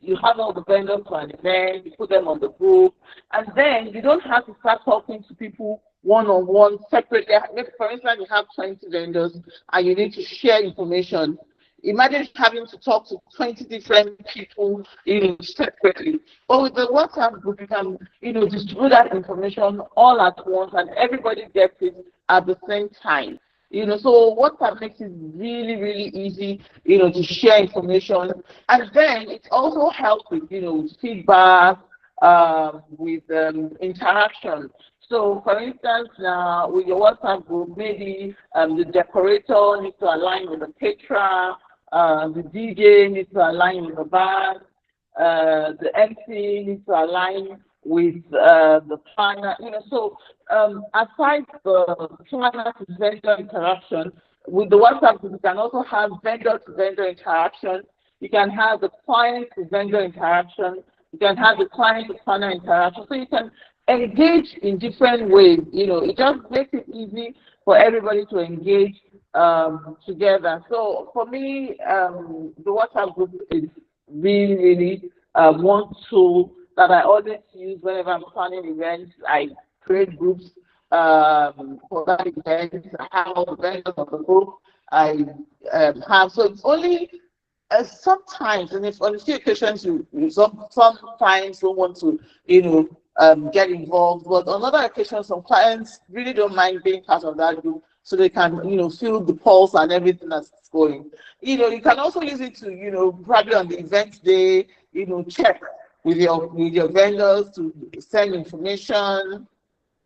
you have all the vendors for an event, you put them on the group, and then you don't have to start talking to people one-on-one separately. Maybe, for instance, you have 20 vendors and you need to share information. Imagine having to talk to 20 different people, separately. But with the WhatsApp group, you can, distribute that information all at once, and everybody gets it at the same time. So WhatsApp makes it really, really easy, to share information, and then it also helps with, with feedback, with interaction. So, for instance, with your WhatsApp group, maybe the decorator needs to align with the caterer, the DJ needs to align with the band, the MC needs to align with the planner. So aside the planner to vendor interaction, with the WhatsApp group, you can also have vendor to vendor interaction. You can have the client to vendor interaction. You can have the client to planner interaction. So you can engage in different ways. It just makes it easy for everybody to engage together. So for me, the WhatsApp group is really, really one tool that I always use whenever I'm planning events. I create groups for that event. I have all the vendors of the group. I have, so it's only sometimes, and if on a few occasions some clients don't want to, get involved, but on other occasions, some clients really don't mind being part of that group, so they can, feel the pulse and everything that's going. You can also use it to, probably on the event day, check with your vendors to send information,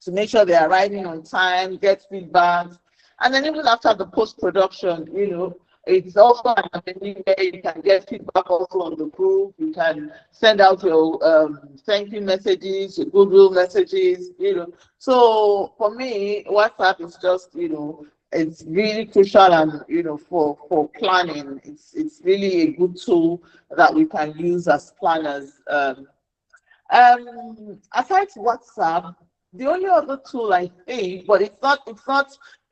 to make sure they're arriving on time, get feedback. And then even after the post-production, it's also an avenue where you can get feedback also on the group. You can send out your thank you messages, your goodwill messages, So for me, WhatsApp is just, it's really crucial, and for planning, it's really a good tool that we can use as planners. Aside WhatsApp, the only other tool I think, but it's not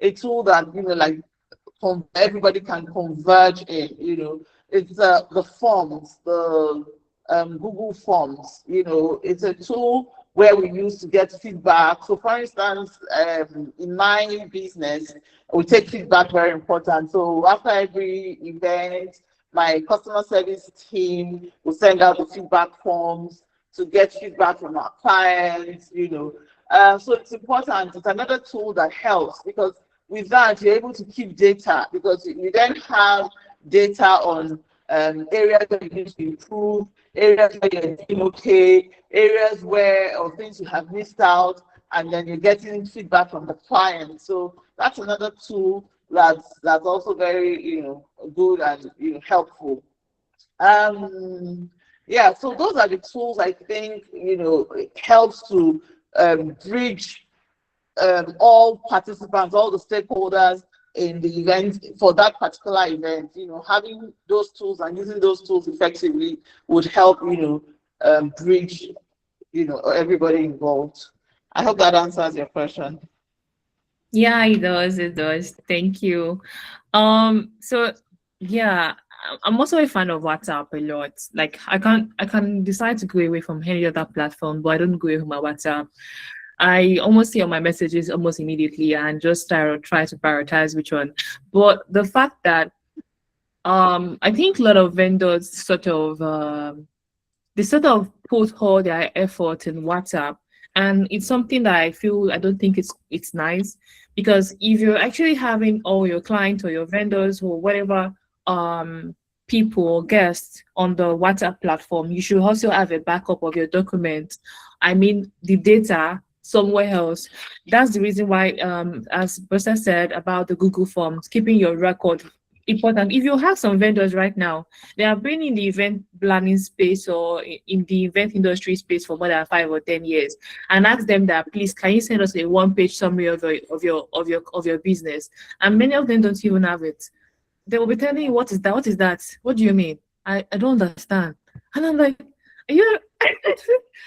a tool that like everybody can converge in. It's the forms, the Google Forms. It's a tool where we use to get feedback. So for instance, in my business, we take feedback very important. So after every event, my customer service team will send out the feedback forms to get feedback from our clients, So it's important. It's another tool that helps, because with that, you're able to keep data, because you then have data on areas where you need to improve, areas where you're doing okay, areas where or things you have missed out, and then you're getting feedback from the client. So that's another tool that's also very good and helpful. Yeah, so those are the tools I think it helps to bridge all participants, all the stakeholders in the event for that particular event. Having those tools and using those tools effectively would help bridge everybody involved. I hope that answers your question. Yeah, it does. It does. Thank you. So yeah, I'm also a fan of WhatsApp a lot. Like I can decide to go away from any other platform, but I don't go away from my WhatsApp. I almost see all my messages almost immediately and just try to prioritize which one. But the fact that I think a lot of vendors they sort of put all their effort in WhatsApp, and it's something that I don't think it's nice, because if you're actually having all your clients or your vendors or whatever people or guests on the WhatsApp platform, you should also have a backup of your documents. I mean, the data somewhere else. That's the reason why, as Buster said about the Google Forms, keeping your record important. If you have some vendors right now, they have been in the event planning space or in the event industry space for more than 5 or 10 years, and ask them that, please, can you send us a one-page summary of your business? And many of them don't even have it. They will be telling you, what is that? What is that? What do you mean? I don't understand. And I'm like, are you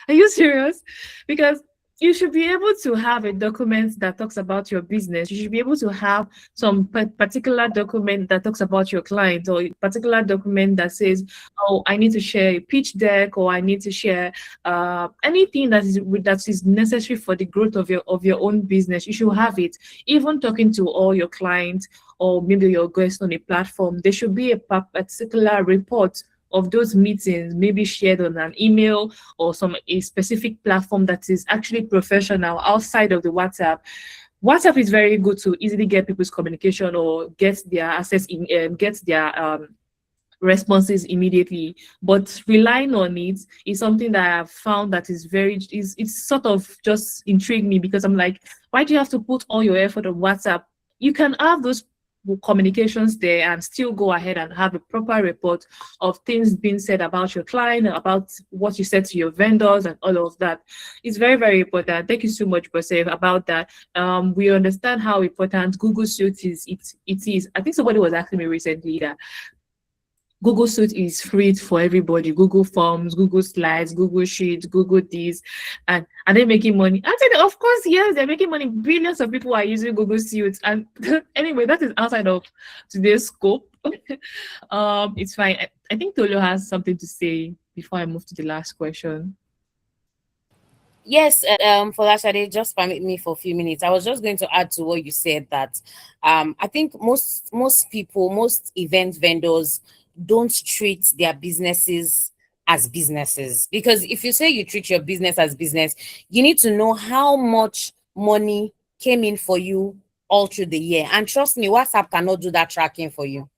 are you serious? Because you should be able to have a document that talks about your business. You should be able to have some particular document that talks about your client, or a particular document that says, oh, I need to share a pitch deck, or I need to share anything that is necessary for the growth of your own business. You should have it. Even talking to all your clients or maybe your guests on a platform, there should be a particular report of those meetings, maybe shared on an email or a specific platform that is actually professional outside of the WhatsApp. WhatsApp is very good to easily get people's communication or get their access get their responses immediately, but relying on it is something that I've found that it's sort of just intrigued me, because I'm like, why do you have to put all your effort on WhatsApp? You can have those communications there and still go ahead and have a proper report of things being said about your client, about what you said to your vendors and all of that. It's very, very important. Thank you so much, Bose, about that. We understand how important Google Suite is. It is. I think somebody was asking me recently that Google Suite is free for everybody. Google Forms, Google Slides, Google Sheets, Google this, and are they making money? I said, of course, yes, they're making money. Billions of people are using Google Suite. And anyway, that is outside of today's scope. It's fine. I think Tolu has something to say before I move to the last question. Yes, Folashade, just permit me for a few minutes. I was just going to add to what you said that I think most people, most event vendors don't treat their businesses as businesses. Because if you say you treat your business as business, you need to know how much money came in for you all through the year. And trust me, WhatsApp cannot do that tracking for you.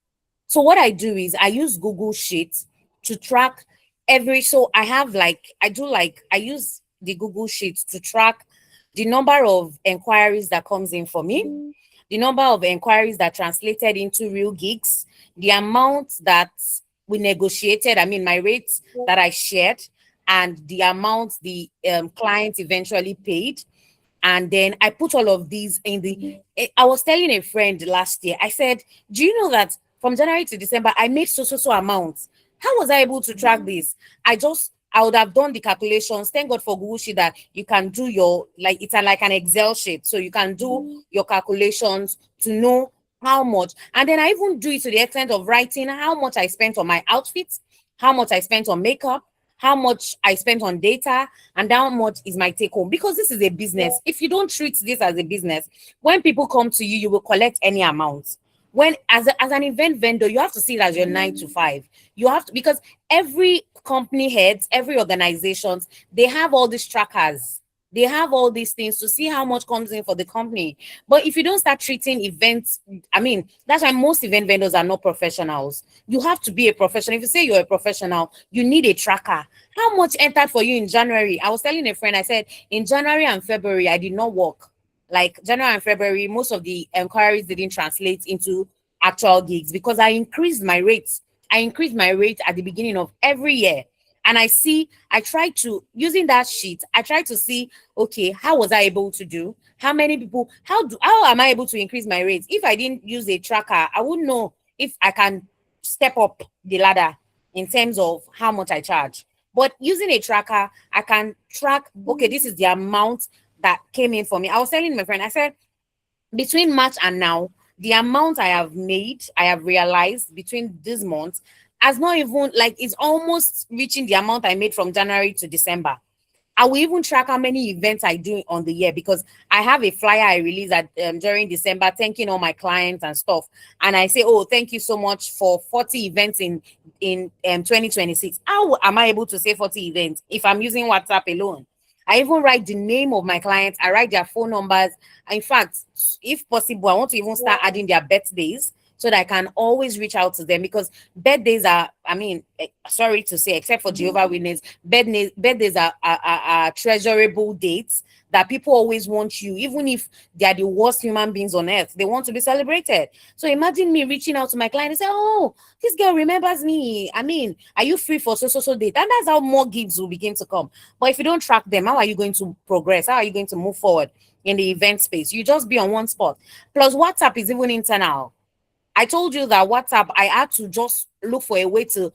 So what I do is I use Google Sheets to track so I use the Google Sheets to track the number of inquiries that comes in for me, the number of inquiries that translated into real gigs, the amount that we negotiated, I mean, my rates that I shared, and the amount the client eventually paid. And then I put all of these I was telling a friend last year, I said, do you know that from January to December, I made so amounts? How was I able to track this? I would have done the calculations. Thank God for Google Sheet that you can do it's like an Excel sheet. So you can do your calculations to know how much. And then I even do it to the extent of writing how much I spent on my outfits, how much I spent on makeup, how much I spent on data, and how much is my take home. Because this is a business. If you don't treat this as a business, when people come to you, you will collect any amount. When as an event vendor, you have to see it as your 9 to 5. You have to, because every company heads, every organizations, they have all these trackers. They have all these things to see how much comes in for the company. But if you don't start treating events, I mean, that's why most event vendors are not professionals. You have to be a professional. If you say you're a professional, you need a tracker. How much entered for you in January? I was telling a friend, I said, in January and February, I did not work. Like January and February, most of the inquiries didn't translate into actual gigs because I increased my rates. I increased my rate at the beginning of every year. And I try to, using that sheet, I try to see, okay, how was I able to do? How many people, how am I able to increase my rates? If I didn't use a tracker, I wouldn't know if I can step up the ladder in terms of how much I charge. But using a tracker, I can track, okay, this is the amount that came in for me. I was telling my friend, I said, between March and now, the amount I have made, I have realized between this month, has not even, like, it's almost reaching the amount I made from January to December. I will even track how many events I do on the year, because I have a flyer I release at during December, thanking all my clients and stuff. And I say, oh, thank you so much for 40 events in 2026. How am I able to say 40 events if I'm using WhatsApp alone? I even write the name of my clients. I write their phone numbers. In fact, if possible, I want to even start adding their birthdays so that I can always reach out to them, because birthdays are, I mean, sorry to say, except for Jehovah's Witness, birthdays are treasurable dates that people always want you, even if they are the worst human beings on earth, they want to be celebrated. So imagine me reaching out to my client and say, oh, this girl remembers me. I mean, are you free for so date? And that's how more gigs will begin to come. But if you don't track them, how are you going to progress? How are you going to move forward in the event space? You just be on one spot. Plus, WhatsApp is even internal. I told you that WhatsApp, I had to just look for a way to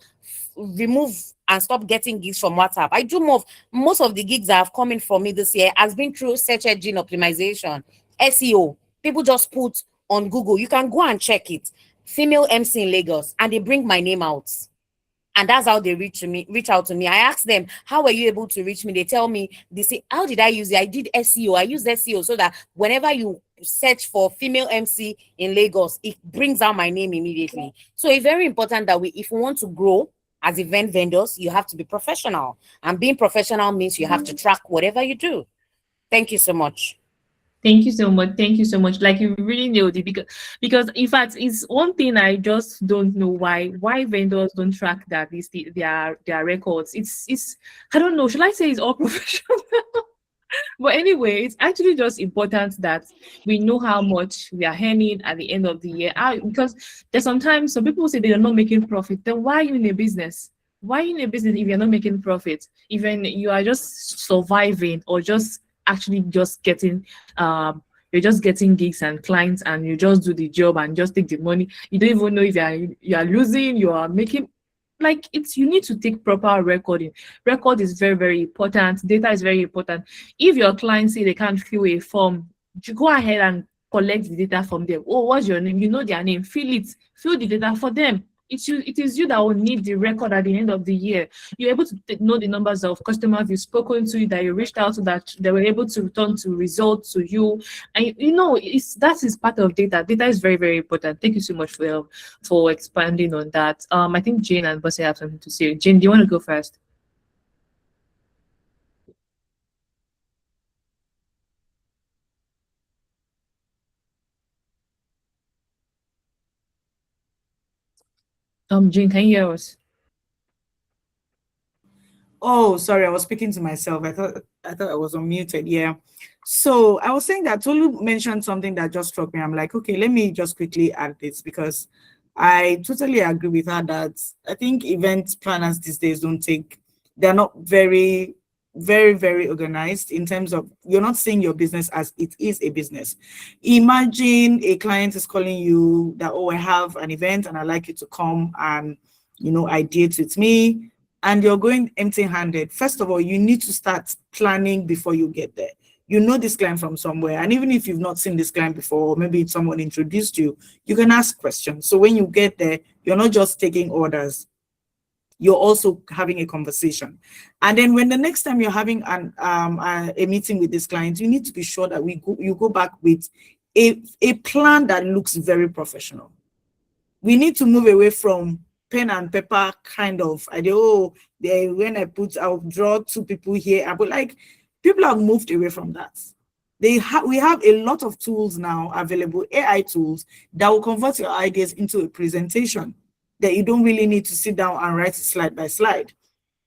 remove and stop getting gigs from WhatsApp. I do most of the gigs that have come in for me this year has been through search engine optimization, SEO. People just put on Google. You can go and check it. Female MC in Lagos, and they bring my name out. And that's how they reach out to me. I ask them, how were you able to reach me? They tell me, they say, how did I use it? I did SEO. I use SEO so that whenever you search for female MC in Lagos, it brings out my name immediately. So it's very important that if we want to grow as event vendors, you have to be professional. And being professional means you have to track whatever you do. Thank you so much. Thank you so much. Thank you so much. Like, you really nailed it, because in fact, it's one thing I just don't know why vendors don't track that their records. It's I don't know. Should I say it's all professional? But anyway, it's actually just important that we know how much we are earning at the end of the year. Because there's sometimes some people say they are not making profit. Then why are you in a business? Why are you in a business if you're not making profit? Even you are just surviving, or just actually just getting you're just getting gigs and clients, and you just do the job and just take the money. You don't even know if you are losing, you are making. Like, you need to take proper recording. Record is very, very important. Data is very important. If your clients say they can't fill a form, you go ahead and collect the data from them. Oh, what's your name? You know their name. Fill the data for them. It is you that will need the record at the end of the year. You're able to know the numbers of customers you've spoken to, that you reached out to, that they were able to return to results to you. And that is part of data. Data is very, very important. Thank you so much for expanding on that. I think Jane and Bose have something to say. Jane, do you want to go first? Jane, can you hear us? Oh, sorry, I was speaking to myself. I thought I was unmuted. Yeah. So I was saying that Tolu mentioned something that just struck me. I'm like, okay, let me just quickly add this, because I totally agree with her that I think event planners these days they're not very, very, very organized in terms of, you're not seeing your business as it is a business. Imagine a client is calling you that, oh, I have an event and I'd like you to come and, ideate with me, and you're going empty-handed. First of all, you need to start planning before you get there. You know this client from somewhere, and even if you've not seen this client before, or maybe someone introduced you, you can ask questions. So when you get there, you're not just taking orders. you're also having a conversation. And then when the next time you're having a meeting with this client, you need to be sure that you go back with a plan that looks very professional. We need to move away from pen and paper kind of idea. Oh, when I'll draw two people here, but like, people have moved away from that. We have a lot of tools now available, AI tools, that will convert your ideas into a presentation that you don't really need to sit down and write it slide by slide.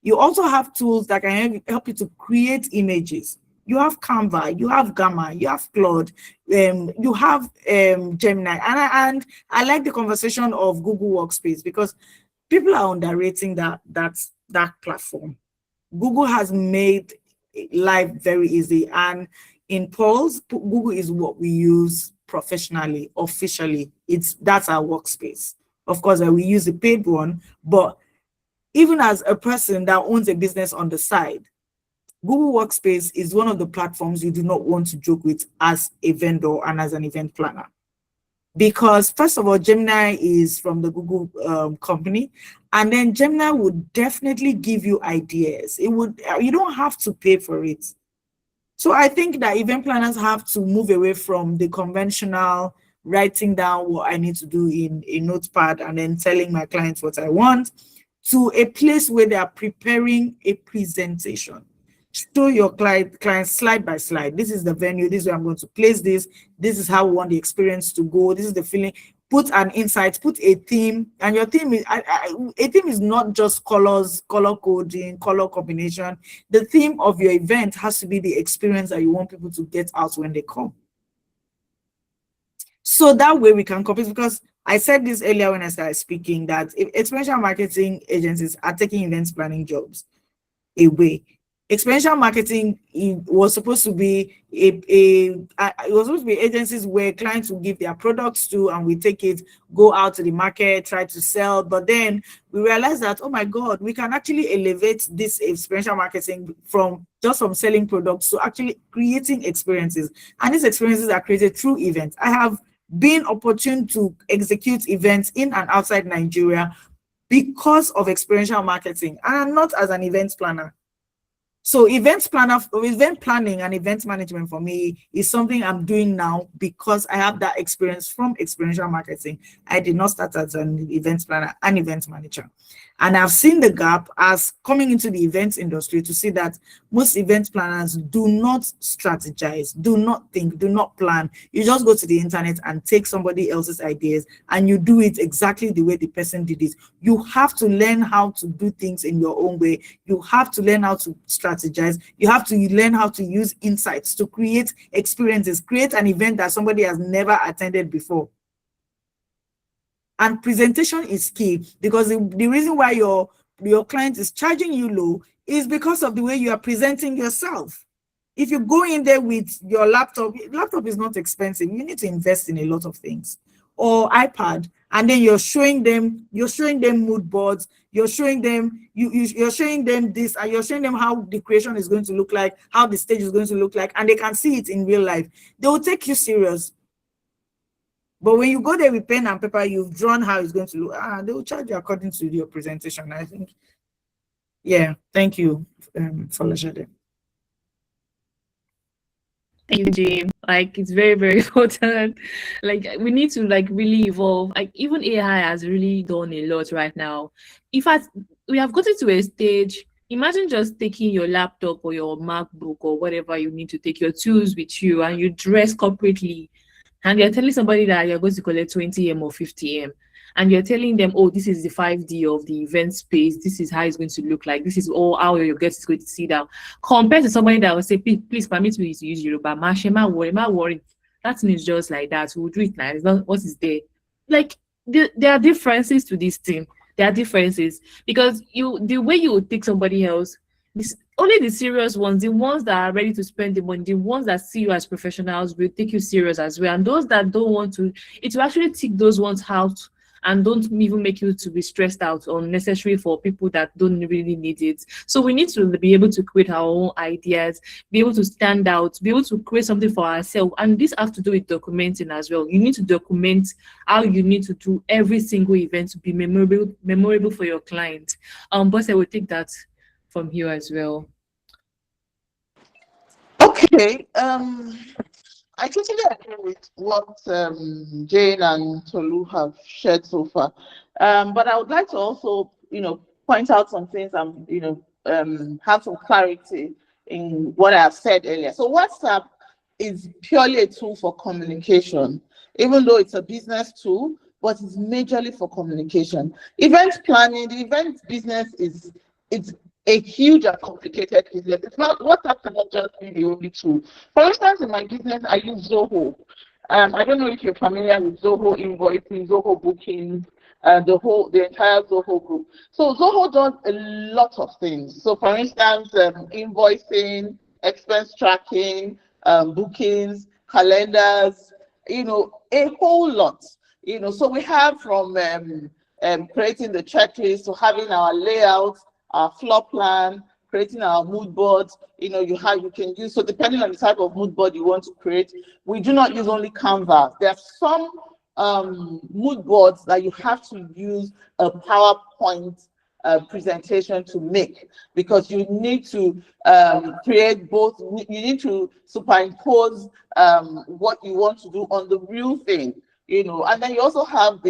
You also have tools that can help you to create images. You have Canva, you have Gamma, you have Claude, you have Gemini. And I like the conversation of Google Workspace, because people are underrating that platform. Google has made life very easy. And in polls, Google is what we use professionally, officially. That's our workspace. Of course, we use the paid one, but even as a person that owns a business on the side, Google Workspace is one of the platforms you do not want to joke with as a vendor and as an event planner. Because first of all, Gemini is from the Google company, and then Gemini would definitely give you ideas. You don't have to pay for it. So I think that event planners have to move away from the conventional writing down what I need to do in a notepad and then telling my clients what I want, to a place where they are preparing a presentation. Show your clients slide by slide. This is the venue. This is where I'm going to place this. This is how we want the experience to go. This is the feeling. Put an insight, put a theme, and your theme is a theme is not just colors, color coding, color combination. The theme of your event has to be the experience that you want people to get out when they come. So that way we can compete, because I said this earlier when I started speaking, that if experiential marketing agencies are taking events planning jobs away. Experiential marketing was supposed to be agencies where clients will give their products to, and we take it, go out to the market, try to sell. But then we realized that, oh my God, we can actually elevate this experiential marketing from selling products to actually creating experiences. And these experiences are created through events. I have been opportune to execute events in and outside Nigeria because of experiential marketing, and I'm not as an event planner. So event planning and event management for me is something I'm doing now because I have that experience from experiential marketing. I did not start as an event planner and event manager. And I've seen the gap as coming into the events industry to see that most event planners do not strategize, do not think, do not plan. You just go to the internet and take somebody else's ideas and you do it exactly the way the person did it. You have to learn how to do things in your own way. You have to learn how to strategize. You have to learn how to use insights to create experiences, create an event that somebody has never attended before. And presentation is key, because the reason why your client is charging you low is because of the way you are presenting yourself. If you go in there with your laptop is not expensive. You need to invest in a lot of things. Or iPad, and then you're showing them mood boards, you're showing them this, and you're showing them how the creation is going to look like, how the stage is going to look like, and they can see it in real life. They will take you serious. But when you go there with pen and paper, you've drawn how it's going to look. They will charge you according to your presentation, I think. Yeah, thank you, Folashade. Thank you, Jane. Like, it's very, very important. Like, we need to really evolve. Like, even AI has really done a lot right now. In fact, we have gotten to a stage. Imagine just taking your laptop or your MacBook or whatever you need to take your tools with you, and you dress corporately, and you're telling somebody that you're going to collect 20M or 50M, and you're telling them, oh, this is the 5D of the event space, this is how it's going to look like, this is all how your guest is going to sit down, compared to somebody that will say, please permit me to use Yoruba, worry. That thing is just like that. We'll do it now. It's not what is there. Like, there are differences to this thing. There are differences, because the way you would take somebody else, only the serious ones, the ones that are ready to spend the money, the ones that see you as professionals will take you serious as well. And those that don't want to, it will actually take those ones out and don't even make you to be stressed out or unnecessary for people that don't really need it. So we need to be able to create our own ideas, be able to stand out, be able to create something for ourselves. And this has to do with documenting as well. You need to document how you need to do every single event to be memorable for your client. But I will take that from here as well. Okay. I totally agree with what Jane and Tolu have shared so far. But I would like to also, point out some things and, have some clarity in what I have said earlier. So WhatsApp is purely a tool for communication, even though it's a business tool, but it's majorly for communication. Event planning, the event business it's a huge and complicated business. It's not WhatsApp cannot just be the only tool. For instance, in my business, I use Zoho. I don't know if you're familiar with Zoho invoicing, Zoho bookings, the entire Zoho group. So Zoho does a lot of things. So for instance, invoicing, expense tracking, bookings, calendars, a whole lot. So we have from creating the checklist to having our layout, our floor plan, creating our mood boards. You can use, so depending on the type of mood board you want to create, we do not use only Canva. There are some mood boards that you have to use a PowerPoint presentation to make, because you need to create both. You need to superimpose what you want to do on the real thing, and then you also have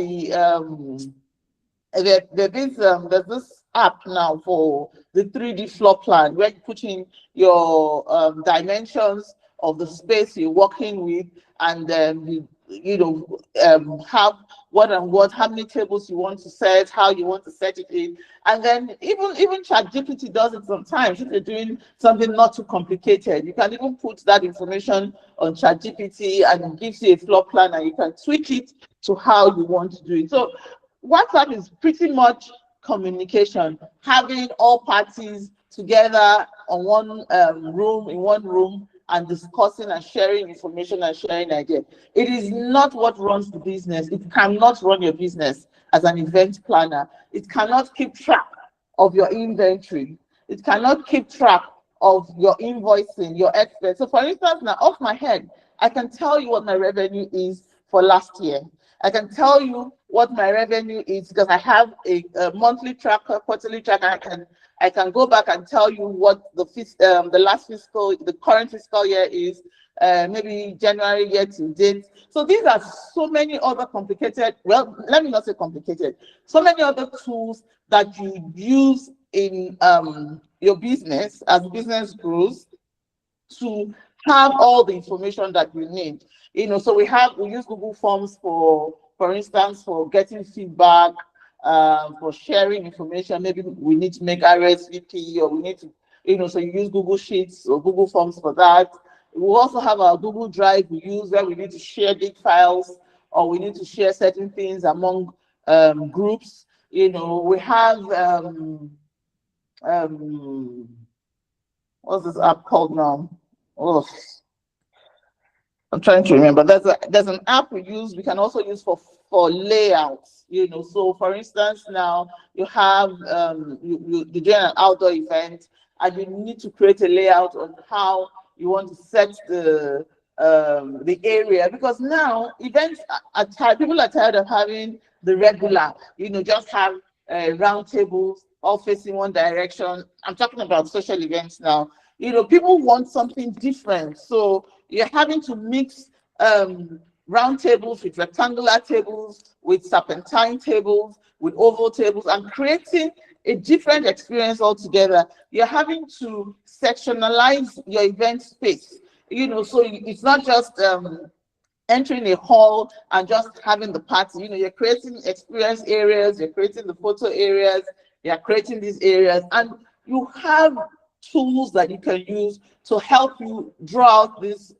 there's this app now for the 3D floor plan, where you put in your dimensions of the space you're working with, and then have how many tables you want to set, how you want to set it in. And then even ChatGPT does it sometimes. If you're doing something not too complicated, you can even put that information on ChatGPT and it gives you a floor plan, and you can tweak it to how you want to do it. So WhatsApp is pretty much communication, having all parties together on in one room, and discussing and sharing information and sharing ideas. It is not what runs the business. It cannot run your business as an event planner. It cannot keep track of your inventory. It cannot keep track of your invoicing, your expense. So for instance, now off my head, I can tell you what my revenue is for last year. I can tell you what my revenue is because I have a monthly tracker, quarterly tracker. I can go back and tell you what the current fiscal year is, maybe January year to date. So these are so many other complicated, well, let me not say complicated, so many other tools that you use in your business as business grows to have all the information that you need. So we use Google Forms for instance, for getting feedback, for sharing information. Maybe we need to make RSVP, or we need to, so you use Google Sheets or Google Forms for that. We also have our Google Drive we use where we need to share big files, or we need to share certain things among groups. We have what's this app called now? Oh, I'm trying to remember. There's an app we use. We can also use for layouts. So for instance, now you have you're doing an outdoor event, and you need to create a layout on how you want to set the area, because now events are tired. People are tired of having the regular. Just have round tables all facing one direction. I'm talking about social events now. People want something different. So you're having to mix round tables with rectangular tables, with serpentine tables, with oval tables, and creating a different experience altogether. You're having to sectionalize your event space, so it's not just entering a hall and just having the party. You're creating experience areas, you're creating the photo areas, you're creating these areas, and you have tools that you can use to help you draw out these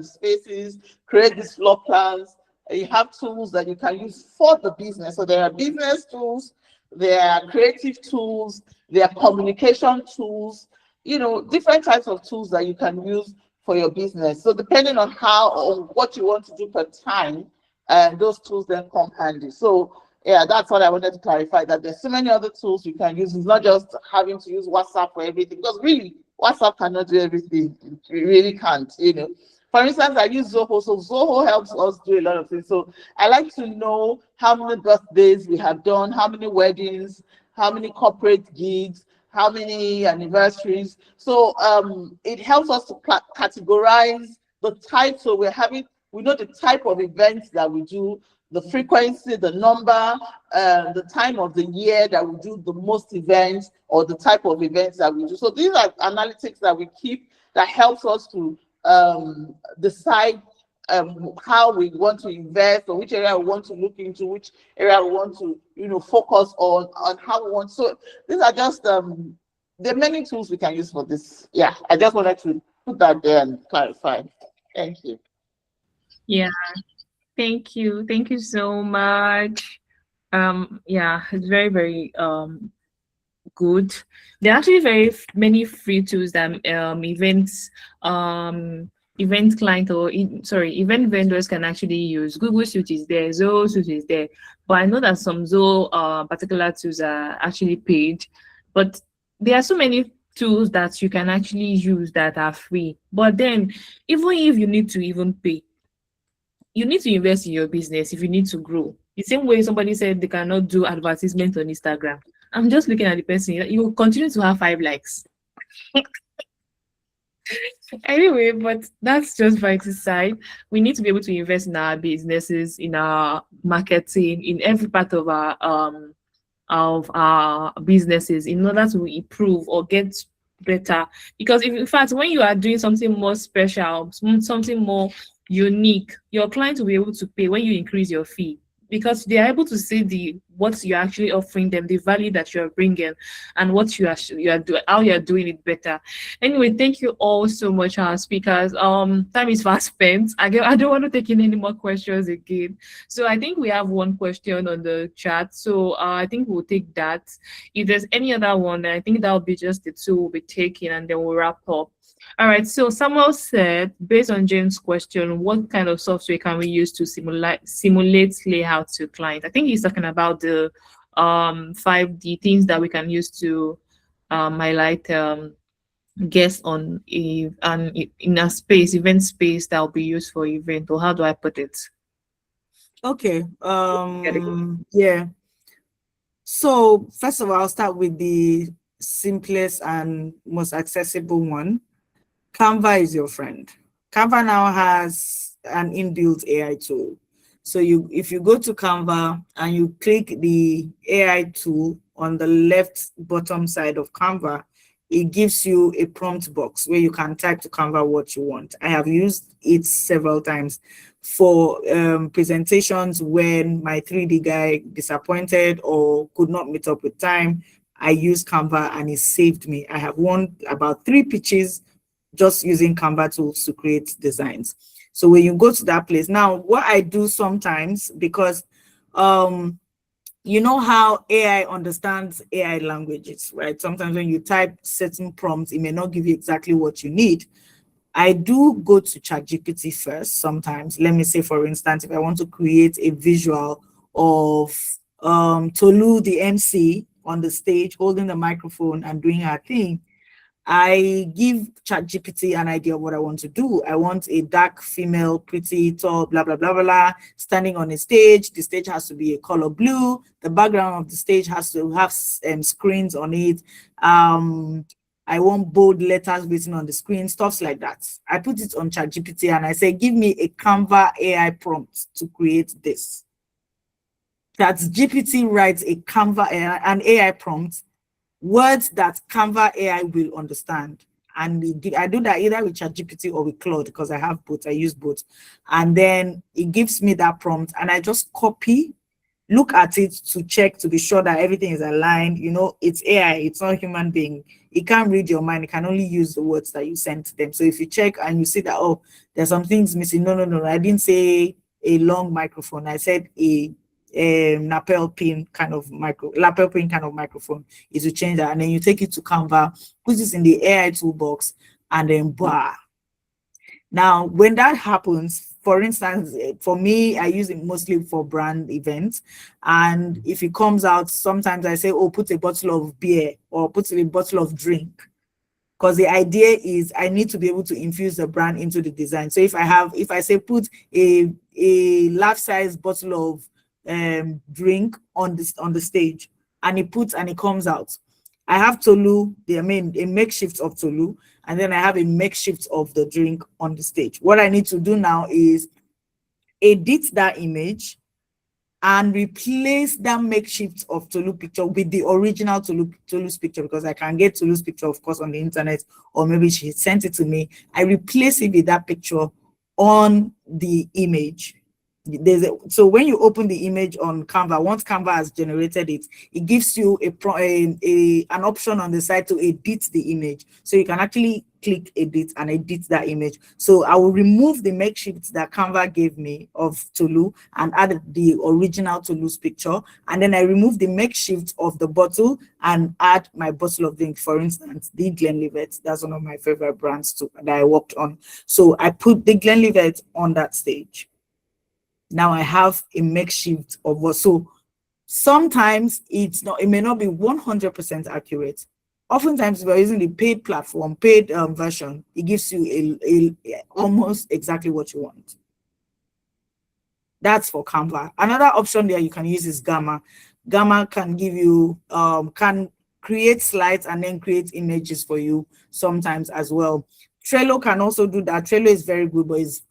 spaces, create these floor plans. You have tools that you can use for the business. So there are business tools, there are creative tools, there are communication tools, different types of tools that you can use for your business. So depending on how or what you want to do per time, those tools then come handy. So Yeah, that's what I wanted to clarify, that there's so many other tools you can use. It's not just having to use WhatsApp for everything, because really WhatsApp cannot do everything. It really can't, you know. For instance, I use Zoho, so Zoho helps us do a lot of things. So I like to know how many birthdays we have done, how many weddings, how many corporate gigs, how many anniversaries. So it helps us to categorize the type. So we're having, we know the type of events that we do, the frequency, the number, the time of the year that we do the most events, or the type of events that we do. So these are analytics that we keep that helps us to decide how we want to invest, or which area we want to look into, which area we want to, you know, focus on how we want. So these are just there are many tools we can use for this. Yeah, I just wanted to put that there and clarify. Thank you. Yeah, thank you so much. Yeah, it's very, very good. There are actually many free tools that event client or event vendors can actually use. Google Suite is there, Zoho Suite is there, but I know that some Zoho particular tools are actually paid, but there are so many tools that you can actually use that are free. But then, even if you need to even pay, you need to invest in your business if you need to grow. The same way somebody said they cannot do advertisement on Instagram. I'm just looking at the person. You will continue to have 5 likes. Anyway, but that's just vanity side. We need to be able to invest in our businesses, in our marketing, in every part of our businesses in order to improve or get better. Because if, in fact, when you are doing something more special, something more unique, your clients will be able to pay when you increase your fee, because they are able to see the what you're actually offering them, the value that you're bringing, and what you are doing, how you're doing it better. Anyway, thank you all so much, our speakers. Time is fast spent. I don't want to take in any more questions again. So I think we have one question on the chat. So I think we'll take that. If there's any other one, then I think that'll be just the two we'll be taking, and then we'll wrap up. All right, so Samuel said, based on James' question, what kind of software can we use to simulate layout to client? I think he's talking about the 5D things that we can use to highlight guests on in a space, event space that will be used for event, or how do I put it? Okay. Yeah. So first of all, I'll start with the simplest and most accessible one. Canva is your friend. Canva now has an inbuilt AI tool. So if you go to Canva and you click the AI tool on the left bottom side of Canva, it gives you a prompt box where you can type to Canva what you want. I have used it several times for presentations when my 3D guy disappointed or could not meet up with time. I used Canva and it saved me. I have won about 3 pitches just using Canva tools to create designs. So when you go to that place, now what I do sometimes, because you know how AI understands AI languages, right? Sometimes when you type certain prompts, it may not give you exactly what you need. I do go to ChatGPT first sometimes. Let me say, for instance, if I want to create a visual of Tolu, the MC, on the stage, holding the microphone and doing her thing, I give ChatGPT an idea of what I want to do. I want a dark female, pretty, tall, blah, blah, blah, blah, blah, standing on a stage. The stage has to be a color blue. The background of the stage has to have screens on it. I want bold letters written on the screen, stuff like that. I put it on ChatGPT and I say, give me a Canva AI prompt to create this. ChatGPT writes a Canva an AI prompt, words that Canva AI will understand. And I do that either with ChatGPT or with Claude, because I have both. I use both. And then it gives me that prompt and I just copy, look at it to check to be sure that everything is aligned. You know, it's AI, it's not a human being. It can't read your mind. It can only use the words that you sent to them. So if you check and you see that, oh, there's some things missing. No, I didn't say a long microphone. I said a lapel pin kind of microphone, is to change that. And then you take it to Canva, put it in the AI toolbox, and then bah. Now, when that happens, for instance, for me, I use it mostly for brand events. And if it comes out, sometimes I say, oh, put a bottle of beer or put a bottle of drink. Because the idea is I need to be able to infuse the brand into the design. So if I say put a large size bottle of drink on the stage, and it comes out, I have Tolu, a makeshift of Tolu, and then I have a makeshift of the drink on the stage. What I need to do now is edit that image and replace that makeshift of Tolu picture with the original Tolu's picture, because I can get Tolu's picture, of course, on the internet, or maybe she sent it to me. I replace it with that picture on the image. So when you open the image on Canva, once Canva has generated it, it gives you an option on the side to edit the image. So you can actually click edit and edit that image. So I will remove the makeshift that Canva gave me of Tolu and add the original Tolu's picture. And then I remove the makeshift of the bottle and add my bottle of drink. For instance, the Glenlivet, that's one of my favorite brands too, that I worked on. So I put the Glenlivet on that stage. Now I have a makeshift of what. So sometimes it may not be 100% accurate. Oftentimes, if you're using the paid platform, paid version, it gives you a almost exactly what you want. That's for Canva. Another option there you can use is Gamma. Gamma can give you can create slides and then create images for you sometimes as well. Trello can also do that. Trello is very good, but it's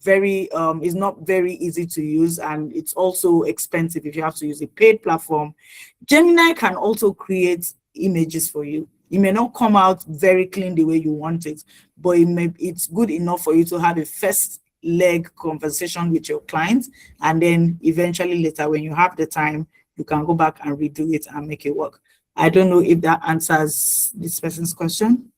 not very easy to use, and it's also expensive if you have to use a paid platform. Gemini can also create images for you. It may not come out very clean the way you want it, but it's good enough for you to have a first leg conversation with your clients, and then eventually later, when you have the time, you can go back and redo it and make it work. I don't know if that answers this person's question.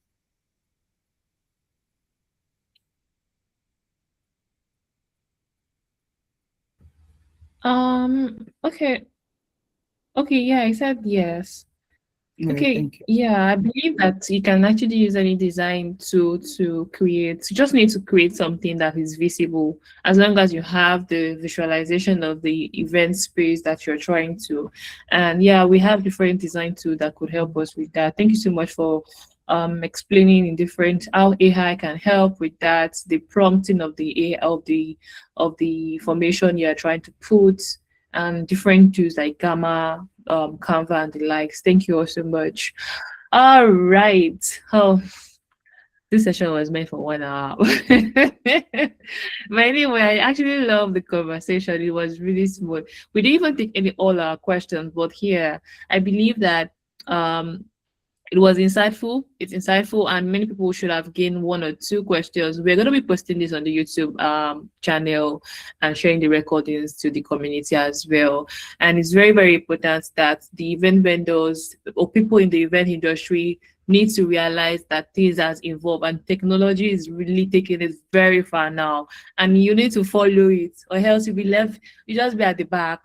Okay. Okay, yeah, I said yes. All right, Okay, thank you. yeah, I believe that you can actually use any design to create. You just need to create something that is visible, as long as you have the visualization of the event space that you're trying to. And yeah, we have different design tools that could help us with that. Thank you so much for explaining in different how AI can help with that, the prompting of the AI of the information you're trying to put, and different tools like Gamma, Canva, and the likes. Thank you all so much. All right. Oh, this session was meant for 1 hour. But anyway, I actually love the conversation. It was really smooth. We didn't even take all our questions, but here I believe that it was insightful. It's insightful, and many people should have gained 1 or 2 questions. We're going to be posting this on the YouTube channel and sharing the recordings to the community as well. And it's very, very important that the event vendors or people in the event industry need to realize that things has evolved and technology is really taking it very far now. And you need to follow it, or else you'll be left, you just be at the back.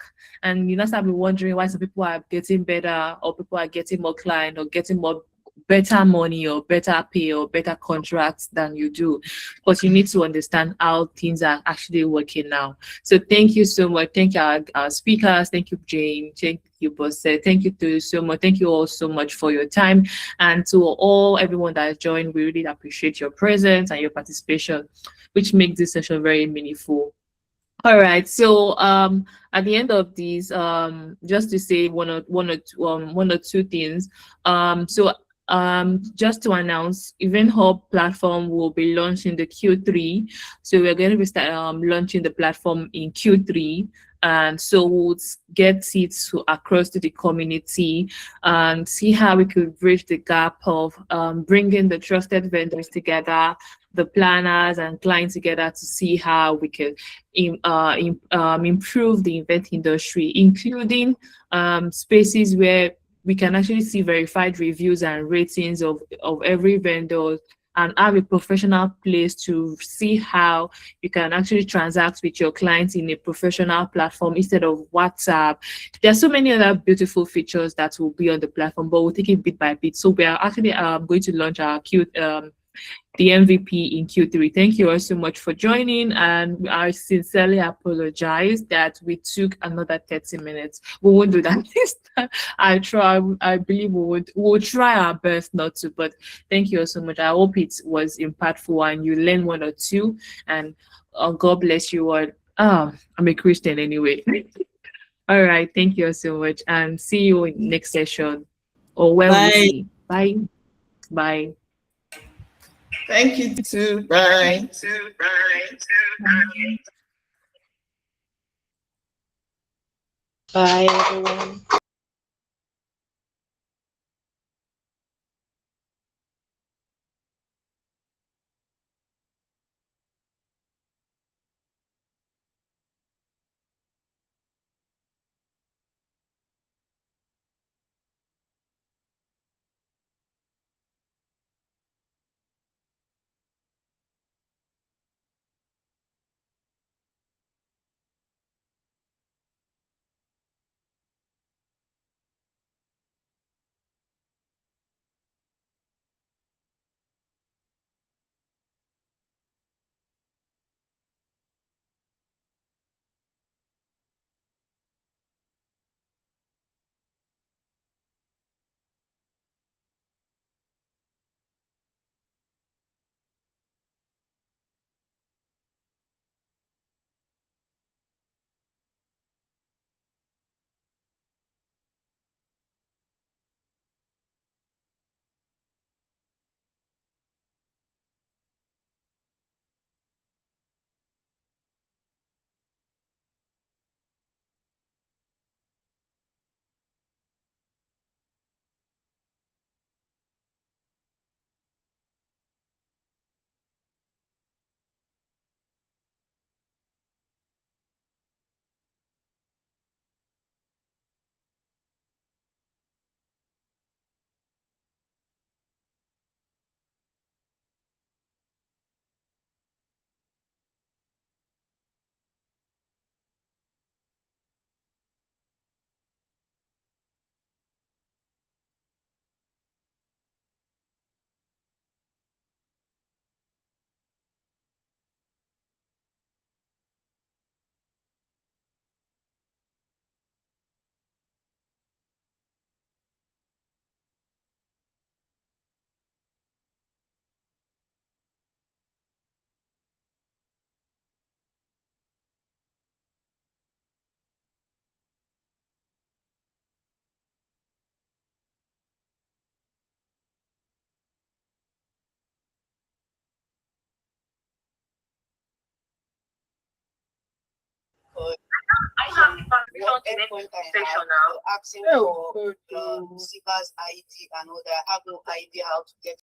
And you not start be wondering why some people are getting better, or people are getting more client, or getting more better money, or better pay, or better contracts than you do. But you need to understand how things are actually working now. So thank you so much. Thank you our speakers. Thank you, Jane. Thank you, Bose. Thank you to so much. Thank you all so much for your time. And to everyone that has joined, we really appreciate your presence and your participation, which makes this session very meaningful. All right, so at the end of these, just to say one or two things. Just to announce, Event Hub platform will be launched in the Q3. So we're going to be launching the platform in Q3. And so we'll get it across to the community and see how we could bridge the gap of bringing the trusted vendors together, the planners and clients together, to see how we can improve the event industry, including spaces where we can actually see verified reviews and ratings of every vendor, and have a professional place to see how you can actually transact with your clients in a professional platform instead of WhatsApp. There's so many other beautiful features that will be on the platform, but we'll take it bit by bit. So we are actually going to launch our the MVP in Q3. Thank you all so much for joining, and I sincerely apologize that we took another 30 minutes. We won't do that this time. I believe we'll try our best not to, but thank you all so much. I hope it was impactful and you learn one or two, and God bless you all. I'm a Christian anyway. All right, thank you all so much, and see you in next session, or where we Bye. see. Bye. Bye. Thank you too. Bye. Bye, everyone. Asking for Siba's ID and all that. I have no idea how to get